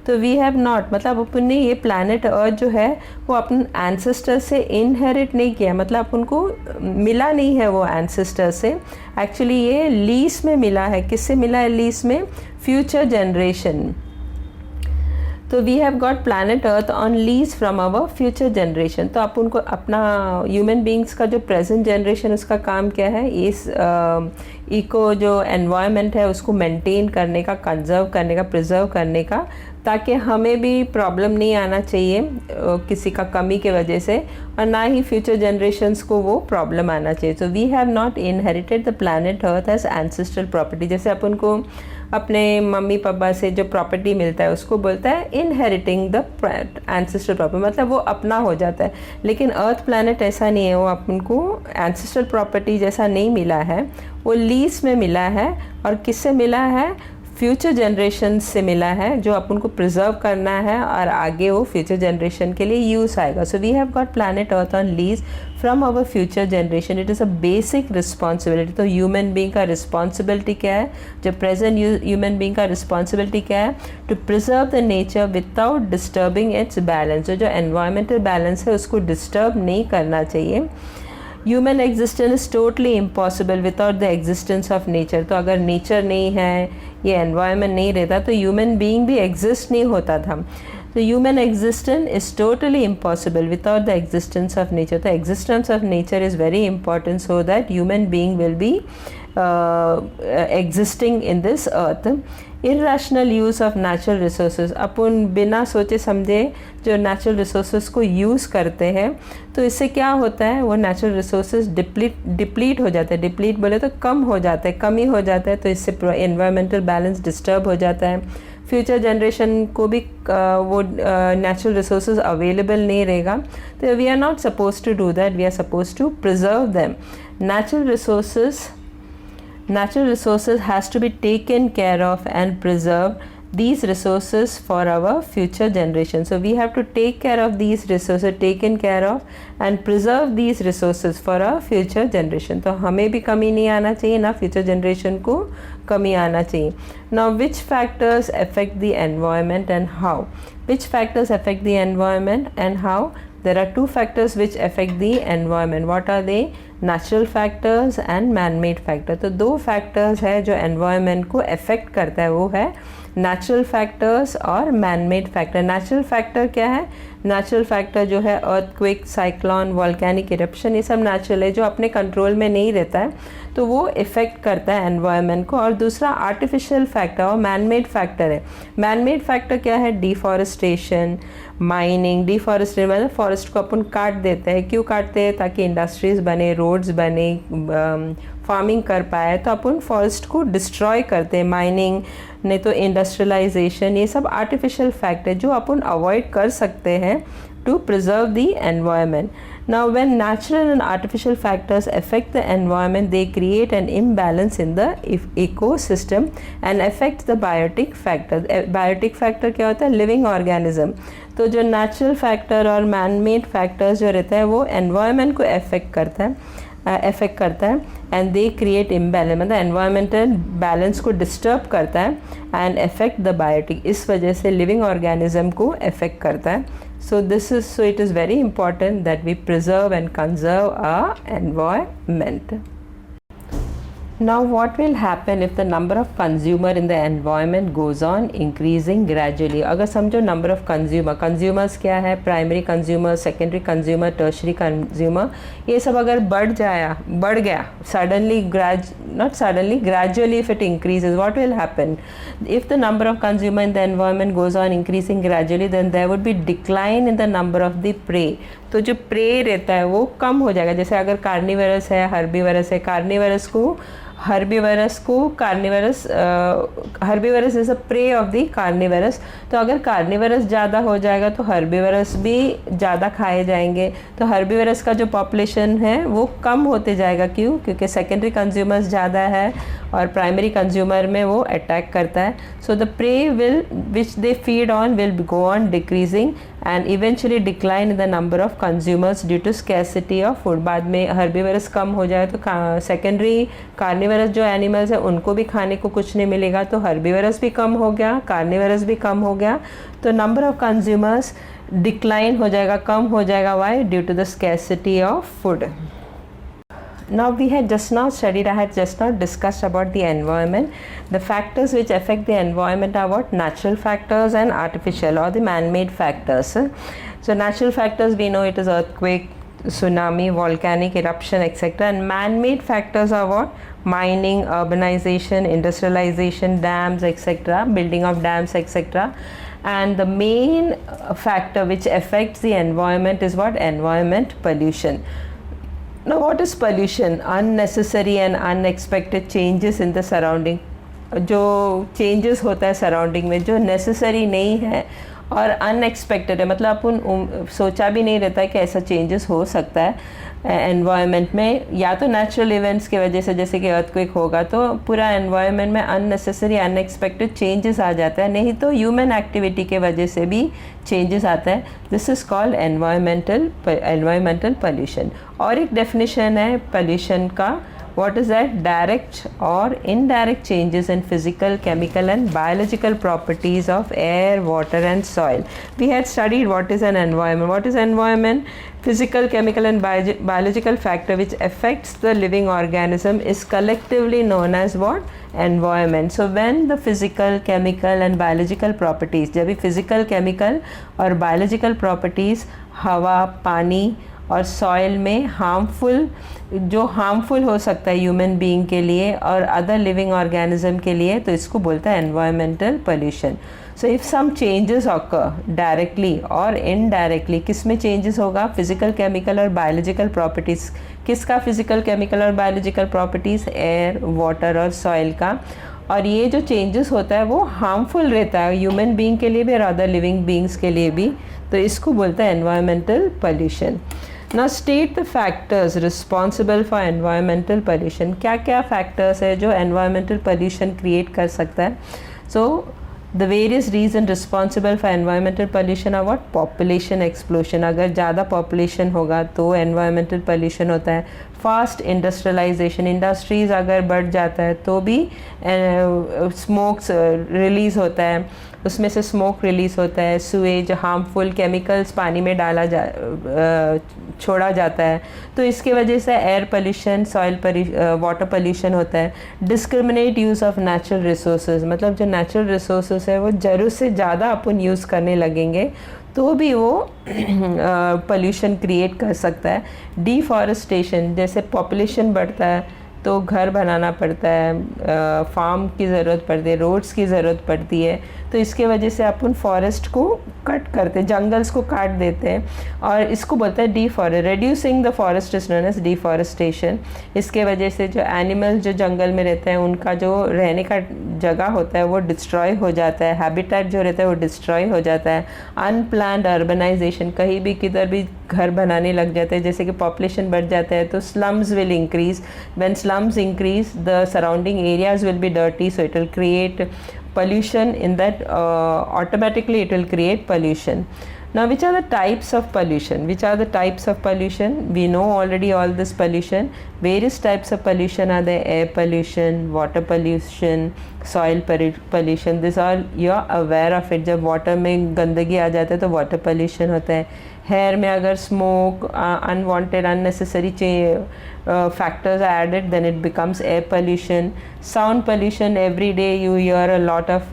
तो we have not मतलब अपन ने ये planet अर्थ जो है वो अपन ancestor से inherit नहीं किया, मतलब अपन को मिला नहीं है वो एंसेस्टर से. एक्चुअली ये लीज में मिला है. किससे मिला है लीज में? Future generation. तो we have got planet earth on lease from our future generation. तो अपन को अपना ह्यूमन बींग्स का जो प्रेजेंट जनरेशन उसका काम क्या है? इस इको जो एनवायरनमेंट है उसको मेंटेन करने का, कंजर्व करने का, प्रिजर्व करने का, ताकि हमें भी प्रॉब्लम नहीं आना चाहिए किसी का कमी के वजह से, और ना ही फ्यूचर जनरेशन्स को वो प्रॉब्लम आना चाहिए. So we have not inherited the planet earth as ancestral property. जैसे अपन को अपने मम्मी पापा से जो प्रॉपर्टी मिलता है उसको बोलता है इनहेरिटिंग द एंसेस्ट्रल प्रॉपर्टी, मतलब वो अपना हो जाता है. लेकिन अर्थ प्लैनेट ऐसा नहीं है, वो अपन को एंसेस्ट्रल प्रॉपर्टी जैसा नहीं मिला है, वो लीज में मिला है. और किससे मिला है? फ्यूचर जनरेशन से मिला है, जो अपन को प्रिजर्व करना है और आगे वो फ्यूचर जनरेशन के लिए यूज़ आएगा. So we have got planet earth on lease from our future generation. It is a basic responsibility. तो ह्यूमन बींग का रिस्पॉन्सिबिलिटी क्या है? जो प्रेजेंट ह्यूमन बींग का रिस्पॉन्सिबिलिटी क्या है? To preserve the nature without disturbing its balance. जो environmental balance है उसको डिस्टर्ब नहीं करना चाहिए. Human existence is totally impossible without the existence of nature. तो अगर नेचर नहीं है, ये एनवायरनमेंट नहीं रहता, तो ह्यूमन बीइंग भी एग्जिस्ट नहीं होता था. तो human existence is totally impossible without the existence of nature. तो existence of nature is very important so that human being will be existing in this earth. Irrational use of natural resources. अपन बिना सोचे समझे जो natural resources को use करते हैं, तो इससे क्या होता है? वो नेचुरल रिसोर्सेज डिप्लीट हो जाते हैं. डिप्लीट बोले तो कम हो जाता है, कमी हो जाता है. तो इससे एनवायरमेंटल बैलेंस डिस्टर्ब हो जाता है. फ्यूचर जनरेशन को भी वो नेचुरल रिसोर्सेज अवेलेबल नहीं रहेगा. तो we are not suppose to do that. We are suppose to preserve them. Natural resources has to be taken care of and preserved. these resources for our future generation. So we have to take care of these resources, taken care of and preserve these resources for our future generation. तो हमें भी कमी नहीं आना चाहिए, ना future generation को कमी आना चाहिए. Now which factors affect the environment and how? Which factors affect the environment and how? There are two factors which affect the environment. What are they? Natural factors and man-made factor. तो दो factors है जो environment को affect करता है, वो है natural factors और man-made factor. Natural factor क्या है? Natural factor जो है earthquake, cyclone, volcanic eruption, ये सब natural है जो अपने control में नहीं रहता है, तो वो affect करता है environment को. और दूसरा artificial factor और man-made factor है. Man-made factor क्या है? Deforestation, mining. डिफॉरेस्टेशन मतलब फॉरेस्ट को अपन काट देते हैं. क्यों काटते हैं? ताकि इंडस्ट्रीज़ बने, रोड्स बने, फार्मिंग कर पाए, तो अपन फॉरेस्ट को डिस्ट्रॉय करते हैं. माइनिंग नहीं तो इंडस्ट्रियलाइजेशन, ये सब आर्टिफिशियल फैक्ट है जो अपन अवॉइड कर सकते हैं to preserve the environment. Now when natural and artificial factors affect the environment, they create an imbalance in the ecosystem and affect the biotic factor. Biotic factor क्या होता है? Living organism. तो जो नेचुरल फैक्टर और man made factors जो रहता है वो एनवायरनमेंट को अफेक्ट करता है एंड दे क्रिएट इम्बैलेंस, मतलब एनवायरमेंटल बैलेंस को डिस्टर्ब करता है एंड अफेक्ट द बायोटिक. इस वजह से लिविंग ऑर्गेनिज्म को अफेक्ट करता है. So it is very important that we preserve and conserve our environment. Now what will happen if the number of consumer in the environment goes on increasing gradually? अगर समझो number of consumers क्या है? Primary consumer, secondary consumer, tertiary consumer, ये सब अगर बढ़ गया suddenly, not suddenly, gradually if it increases, what will happen? If the number of consumer in the environment goes on increasing gradually, then there would be decline in the number of the prey. तो जो prey रहता है वो कम हो जाएगा. जैसे अगर carnivorous है, हर्बीवरस है, herbivores is a pray of the carnivorous. तो अगर कार्निवरस ज़्यादा हो जाएगा तो हर्बीवरस भी ज़्यादा खाए जाएंगे. तो हर्बीवरस का जो पॉपुलेशन है वो कम होते जाएगा. क्यों? क्योंकि सेकेंडरी कंज्यूमर्स ज़्यादा है और प्राइमरी कंज्यूमर में वो अटैक करता है. So the prey will which they feed on will go on decreasing and eventually decline in the number of consumers due to scarcity of food. बाद में हर्बीवरस कम हो जाए तो सेकेंडरी कार्निवरस जो एनिमल्स है उनको भी खाने को कुछ नहीं मिलेगा, तो हर्बीवरस भी कम हो गया, कार्निवरस भी कम हो गया, तो नंबर ऑफ कंज्यूमर्स डिक्लाइन हो जाएगा, कम हो जाएगा. Why? Due to the scarcity of food. Now I had just now discussed about the environment. The factors which affect the environment are what? Natural factors and artificial or the man-made factors. So natural factors, we know it is earthquake, tsunami, volcanic eruption, etc. And man-made factors are what? Mining, urbanization, industrialization, dams, etc. Building of dams, etc. And the main factor which affects the environment is what? Environment pollution. Now what is pollution? Unnecessary and unexpected changes in the surrounding. जो changes होता है surrounding में जो necessary नहीं है और unexpected है, मतलब अपन सोचा भी नहीं रहता है कि ऐसा चेंजेस हो सकता है एनवायरनमेंट में. या तो नेचुरल इवेंट्स की वजह से, जैसे कि अर्थक्वेक होगा तो पूरा एनवायरनमेंट में अननेसेसरी अनएक्सपेक्टेड चेंजेस आ जाता है, नहीं तो ह्यूमन एक्टिविटी के वजह से भी चेंजेस आता है. This is called environmental pollution. और एक डेफिनेशन है पोल्यूशन का. What is that? Direct or indirect changes in physical, chemical and biological properties of air, water and soil. We had studied what is an environment. What is environment? Physical, chemical and biological factor which affects the living organism is collectively known as what? Environment. So when the physical, chemical and biological properties, जब भी physical, chemical और biological properties हवा, पानी और soil में harmful हो सकता है ह्यूमन बीइंग के लिए और अदर लिविंग ऑर्गेनिज्म के लिए, तो इसको बोलता है environmental pollution. So if some changes occur directly और इनडायरेक्टली, किस में चेंजेस होगा? फिजिकल, केमिकल और बायोलॉजिकल प्रॉपर्टीज़. किसका फिजिकल, केमिकल और बायोलॉजिकल प्रॉपर्टीज़? एयर, वाटर और सॉइल का. और ये जो चेंजेस होता है वो हार्मफुल रहता है ह्यूमन बीइंग के लिए भी और अदर लिविंग बीइंग्स के लिए भी, तो इसको बोलता है environmental pollution. Now state the factors responsible for environmental pollution. क्या क्या factors है जो environmental pollution create कर सकता है? So the various reason responsible for environmental pollution are what? Population explosion, अगर ज़्यादा पॉपुलेशन होगा तो एनवायरमेंटल पोल्यूशन होता है। फास्ट इंडस्ट्रियलाइजेशन, इंडस्ट्रीज़ अगर बढ़ जाता है तो भी स्मोक्स रिलीज़ होता है, उसमें से स्मोक रिलीज़ होता है। सुएज, हार्मफुल केमिकल्स पानी में छोड़ा जाता है, तो इसके वजह से air pollution, soil water pollution होता है। Discriminate use of natural resources, मतलब जो नेचुरल रिसोर्सेज है वो ज़रूरत से ज़्यादा अपन यूज़ करने लगेंगे तो भी वो पोल्यूशन क्रिएट कर सकता है। डिफॉरेस्टेशन, जैसे पॉपुलेशन बढ़ता है तो घर बनाना पड़ता है, फार्म की ज़रूरत पड़ती है, रोड्स की ज़रूरत पड़ती है, तो इसके वजह से अपन फॉरेस्ट को कट करते हैं, जंगल्स को काट देते हैं, और इसको बोलते हैं reducing the forest is known as deforestation. इसके वजह से जो एनिमल्स जो जंगल में रहते हैं उनका जो रहने का जगह होता है वो डिस्ट्रॉय हो जाता है, हैबिटेट जो रहता है वो डिस्ट्रॉय हो जाता है। अनप्लान्ड अर्बनाइजेशन, कहीं भी किधर भी घर बनाने लग जाते हैं, जैसे कि पॉपुलेशन बढ़ जाता है तो slums will increase, when slums increase the surrounding areas will be dirty, so it will create pollution in that, automatically it will create pollution. Now which are the types of pollution? Which are the types of pollution? We know already all this pollution. Various types of pollution are there: air pollution, water pollution, soil pollution. This all you are aware of it. जब water में गंदगी आ जाता है तो water pollution होता है। Hair में अगर smoke, unwanted unnecessary factors are added, then it becomes air pollution. Sound pollution, every day you hear a lot of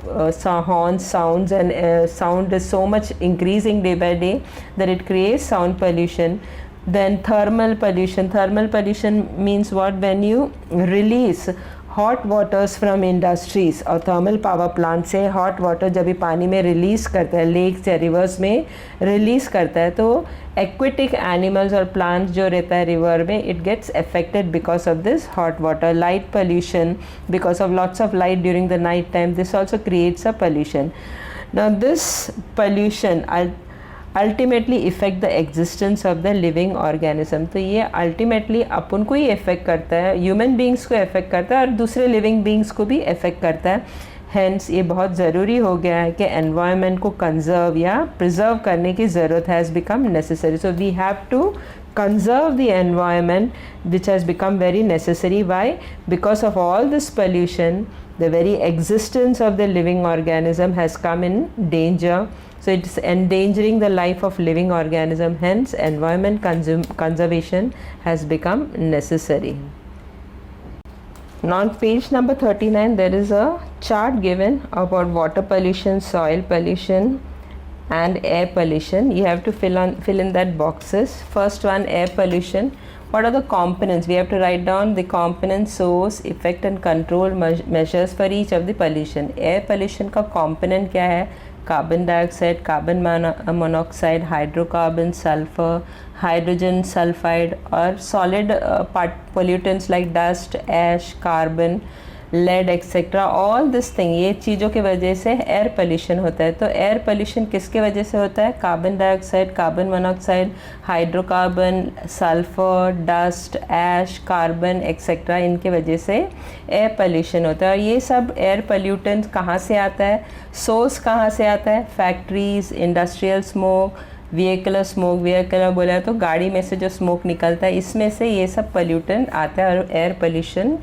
horns, sounds, and sound is so much increasing day by day that it creates sound pollution. Then thermal pollution means what? When you release hot waters from industries और thermal power plant से hot water जब भी पानी में release करता है, lakes या reverse में रिलीज़ करता है, तो एक्वेटिक एनिमल्स और प्लांट्स जो रहता है रिवर में, it gets affected because of this hot water. Light pollution, because of lots of light during the night time, this also creates a pollution. Now this pollution ultimately effect the existence of the living organism. तो ये ultimately अपन को ही effect करता है, human beings को effect करता है और दूसरे लिविंग बींग्स को भी इफ़ेक्ट करता है. हैंस ये बहुत ज़रूरी हो गया है कि एनवायरनमेंट को कंजर्व या प्रिजर्व करने की ज़रूरत has become necessary. So we have to conserve the environment, which has become very necessary. Why? Because of all this pollution, the very existence of the living organism has come in danger. So it's endangering the life of living organism. Hence environment conservation has become necessary. Now on page number 39 there is a chart given about water pollution, soil pollution and air pollution. You have to fill in that boxes. First one, air pollution. What are the components? We have to write down the components, source, effect and control measures for each of the pollution. Air pollution का component क्या है? Carbon dioxide, carbon monoxide, hydrocarbon, sulphur, hydrogen sulphide और solid pollutants like dust, ash, carbon, lead etcetera. All this thing, ये चीज़ों की वजह से air pollution होता है. तो एयर पोल्यूशन किसके वजह से होता है? Carbon dioxide, carbon monoxide, hydrocarbon, sulphur, dust, ash, carbon etcetera, इनके वजह से एयर पोल्यूशन होता है. और ये सब एयर पोल्यूटेंट कहाँ से आता है? सोर्स कहाँ से आता है? Factories, industrial smoke, vehicle smoke. Vehicle बोला तो गाड़ी में से जो स्मोक निकलता है, इसमें से ये सब पोल्यूटेंट आता है और air pollution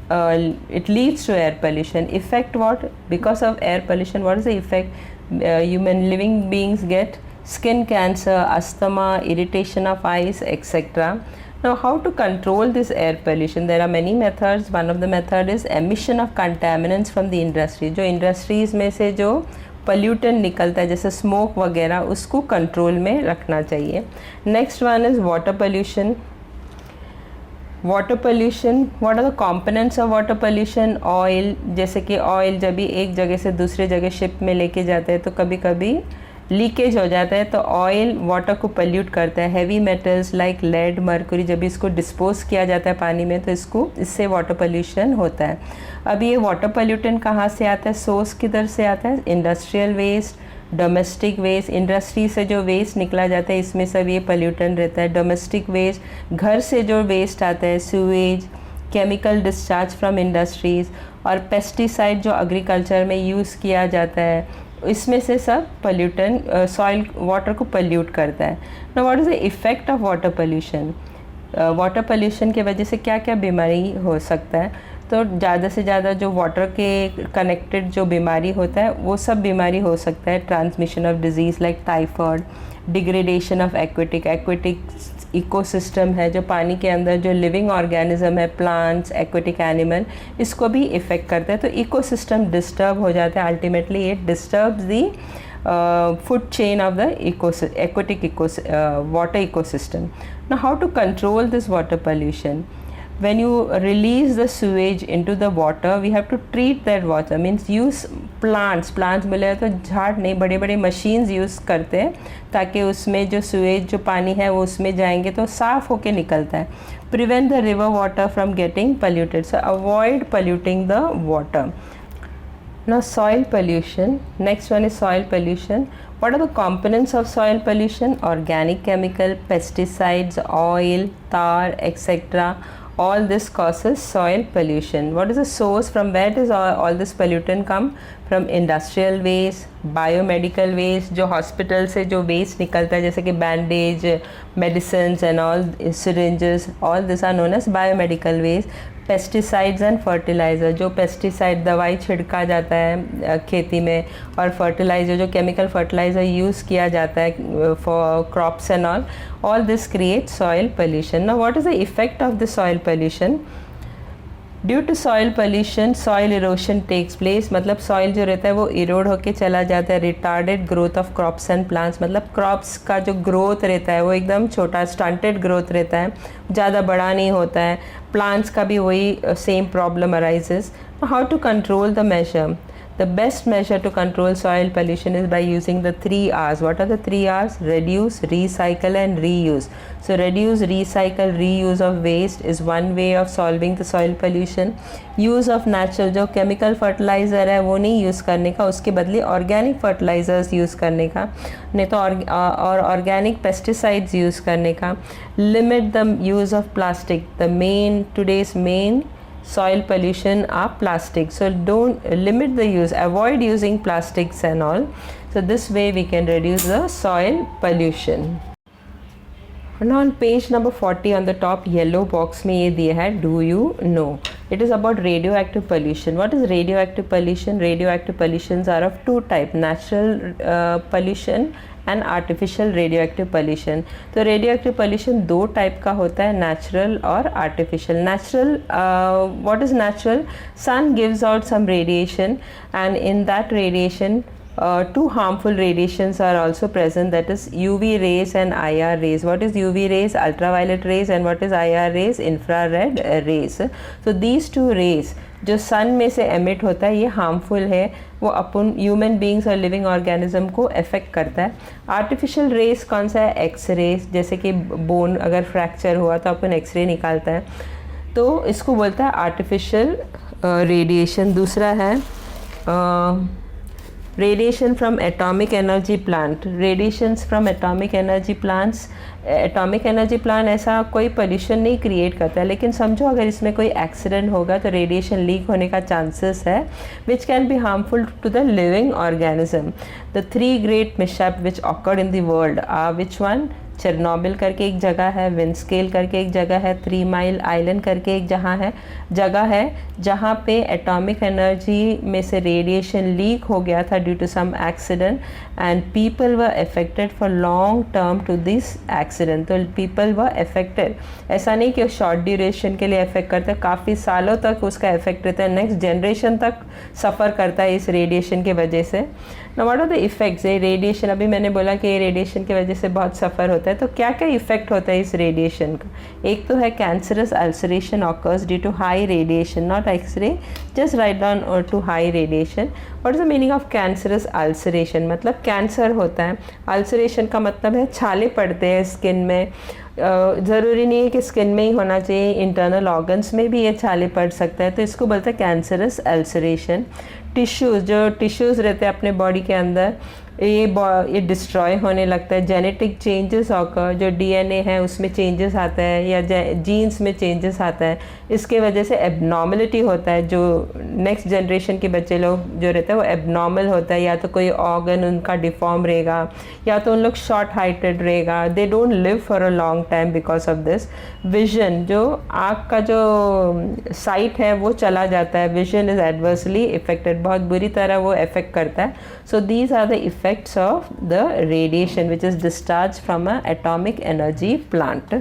it leads to air pollution. Effect what? Because of air pollution, what is the effect? Human living beings get skin cancer, asthma, irritation of eyes, etc. Now how to control this air pollution? There are many methods. One of the method is emission of contaminants from the industry. जो industries में से जो pollutant निकलता है जैसे smoke वगैरह, उसको control में रखना चाहिए. Next one is water pollution. Water pollution, what are the components of water pollution? Oil, जैसे कि ऑयल जब भी एक जगह से दूसरे जगह शिप में लेके जाते हैं तो कभी कभी लीकेज हो जाता है, तो ऑयल वाटर को पोल्यूट करता है. Heavy metals like lead, mercury, जब भी इसको डिस्पोज किया जाता है पानी में तो इससे वाटर पोल्यूशन होता है. अब ये वाटर पोल्यूटेंट कहाँ से आता है? सोर्स किधर से आता है? Industrial waste, domestic waste. Industry से जो वेस्ट निकला जाता है इसमें सब ये पोल्यूटेंट रहता है. डोमेस्टिक वेस्ट, घर से जो वेस्ट आता है, sewage, chemical discharge from industries और पेस्टिसाइड जो एग्रीकल्चर में यूज़ किया जाता है, इसमें से सब पोल्यूटेंट सॉइल वाटर को पोल्यूट करता है। Now what is the effect of water pollution? Water pollution के वजह से क्या क्या बीमारी हो सकता है? तो ज़्यादा से ज़्यादा जो वाटर के कनेक्टेड जो बीमारी होता है वो सब बीमारी हो सकता है। Transmission of disease like typhoid, degradation of aquatic ecosystem है, जो पानी के अंदर जो लिविंग ऑर्गेनिज्म है, प्लांट्स, एक्वेटिक एनिमल, इसको भी इफ़ेक्ट करता है। तो इकोसिस्टम डिस्टर्ब हो जाता है। Ultimately it disturbs the food chain of the aquatic water ecosystem. Now how to control this water pollution? When you release the sewage into the water, we have to treat that water, means use plants बोले तो झाड़ नहीं, बड़े बड़े machines use करते हैं ताकि उसमें जो सुएज जो पानी है वो उसमें जाएंगे तो साफ़ होके निकलता है। Prevent the river water from getting polluted, so avoid polluting the water. Now soil pollution, next one is soil pollution. What are the components of soil pollution? Organic chemical, pesticides, oil, tar, etc. All this causes soil pollution. What is the source? From where does all this pollutant come? From industrial waste, biomedical waste, जो hospital से जो waste निकलता है जैसे कि bandage, medicines and all, syringes, all these are known as biomedical waste. Pesticides and fertiliser, जो pesticide दवाई छिड़का जाता है खेती में, और फर्टिलाइज़र जो केमिकल फर्टिलाइज़र यूज़ किया जाता है for crops and all this create soil pollution. Now what is the effect of the soil pollution? Due to soil pollution soil erosion takes place, मतलब सॉइल जो रहता है वो इरोड होके चला जाता है. Retarded growth of crops and plants, मतलब क्रॉप्स का जो ग्रोथ रहता है वो एकदम छोटा स्टंटेड ग्रोथ रहता है, ज़्यादा बड़ा नहीं होता है. प्लांट्स का भी वही same problem arises. How to control the measure? The best measure to control soil pollution is by using the 3 R's. What are the 3 R's? Reduce, recycle and reuse. So reduce, recycle, reuse of waste is one way of solving the soil pollution. Use of natural, जो chemical fertilizer है वो नहीं use करने का, उसके बदले organic fertilizers use करने का, नहीं तो और organic pesticides यूज़ करने का. Limit the use of plastic. Today's main soil pollution are plastic, so don't limit the use, avoid using plastics and all. So this way we can reduce the soil pollution. Now on page number 40 on the top yellow box में ये दिया है do you know. It is about radioactive pollution. What is radioactive pollution? Radioactive pollutions are of two types, natural pollution and artificial radioactive pollution. तो radioactive pollution दो type का होता है, natural और artificial. Natural, what is natural? Sun gives out some radiation and in that radiation two harmful radiations are also present, that is UV rays and IR rays. What is UV rays? Ultraviolet rays. And what is IR rays? Infrared rays. So these two rays जो सन में से emit होता है ये harmful है, वो अपन human beings और लिविंग ऑर्गेनिज्म को अफेक्ट करता है. आर्टिफिशियल रेस कौन सा है? X rays. जैसे कि बोन अगर फ्रैक्चर हुआ तो अपन एक्सरे निकालता है, तो इसको बोलता है आर्टिफिशियल रेडिएशन. दूसरा है radiation from atomic energy plant. Radiations from atomic energy plants, atomic energy plant ऐसा कोई पोल्यूशन नहीं क्रिएट करता है, लेकिन समझो अगर इसमें कोई एक्सीडेंट होगा तो रेडिएशन लीक होने का चांसेस है, which can be harmful to the living organism. The 3 great mishap which occurred in the world are which one? Chernobyl करके एक जगह है, विंस्केल करके एक जगह है, 3 माइल आइलैंड करके एक जगह है जहाँ पे एटॉमिक एनर्जी में से रेडिएशन लीक हो गया था due to some accident and people were affected for long term to this accident. तो पीपल वर अफेक्टेड, ऐसा नहीं कि शॉर्ट ड्यूरेशन के लिए अफेक्ट करता है, काफ़ी सालों तक उसका इफेक्ट रहता है, नेक्स्ट जनरेशन तक सफ़र करता है इस रेडिएशन की वजह से. Now what are the effects? ये रेडिएशन, अभी मैंने बोला कि ये रेडिएशन की वजह से बहुत सफ़र होता है, तो क्या क्या इफेक्ट होता है इस रेडिएशन का? एक तो है cancerous ulceration occurs due to high radiation, not X-ray, just write down to high radiation. What is the meaning of cancerous ulceration? मतलब कैंसर होता है. अल्सरेशन का मतलब है छाले पड़ते हैं स्किन में. ज़रूरी नहीं है कि स्किन में ही होना चाहिए, इंटरनल ऑर्गन्स में भी ये छाले पड़ सकता है, तो इसको बोलते हैं कैंसरस अल्सरेशन. टिश्यूज़, जो टिश्यूज़ रहते हैं अपने बॉडी के अंदर, ये डिस्ट्रॉय होने लगता है, जेनेटिक चेंजेस ऑकर, जो डीएनए है उसमें चेंजेस आता है या जीन्स में चेंजेस आता है, इसके वजह से एबनॉर्मलिटी होता है। जो नेक्स्ट जनरेशन के बच्चे लोग जो रहते हैं वो एबनॉर्मल होता है, या तो कोई ऑर्गन उनका डिफॉर्म रहेगा या तो उन लोग शॉर्ट हाइटेड रहेगा, they don't live for a long time because of this. Vision, जो आँख का जो साइट है वो चला जाता है, विजन इज़ एडवर्सली इफेक्टेड, बहुत बुरी तरह वो इफेक्ट करता है। So these are the effects of the radiation which is discharged from a atomic energy plant.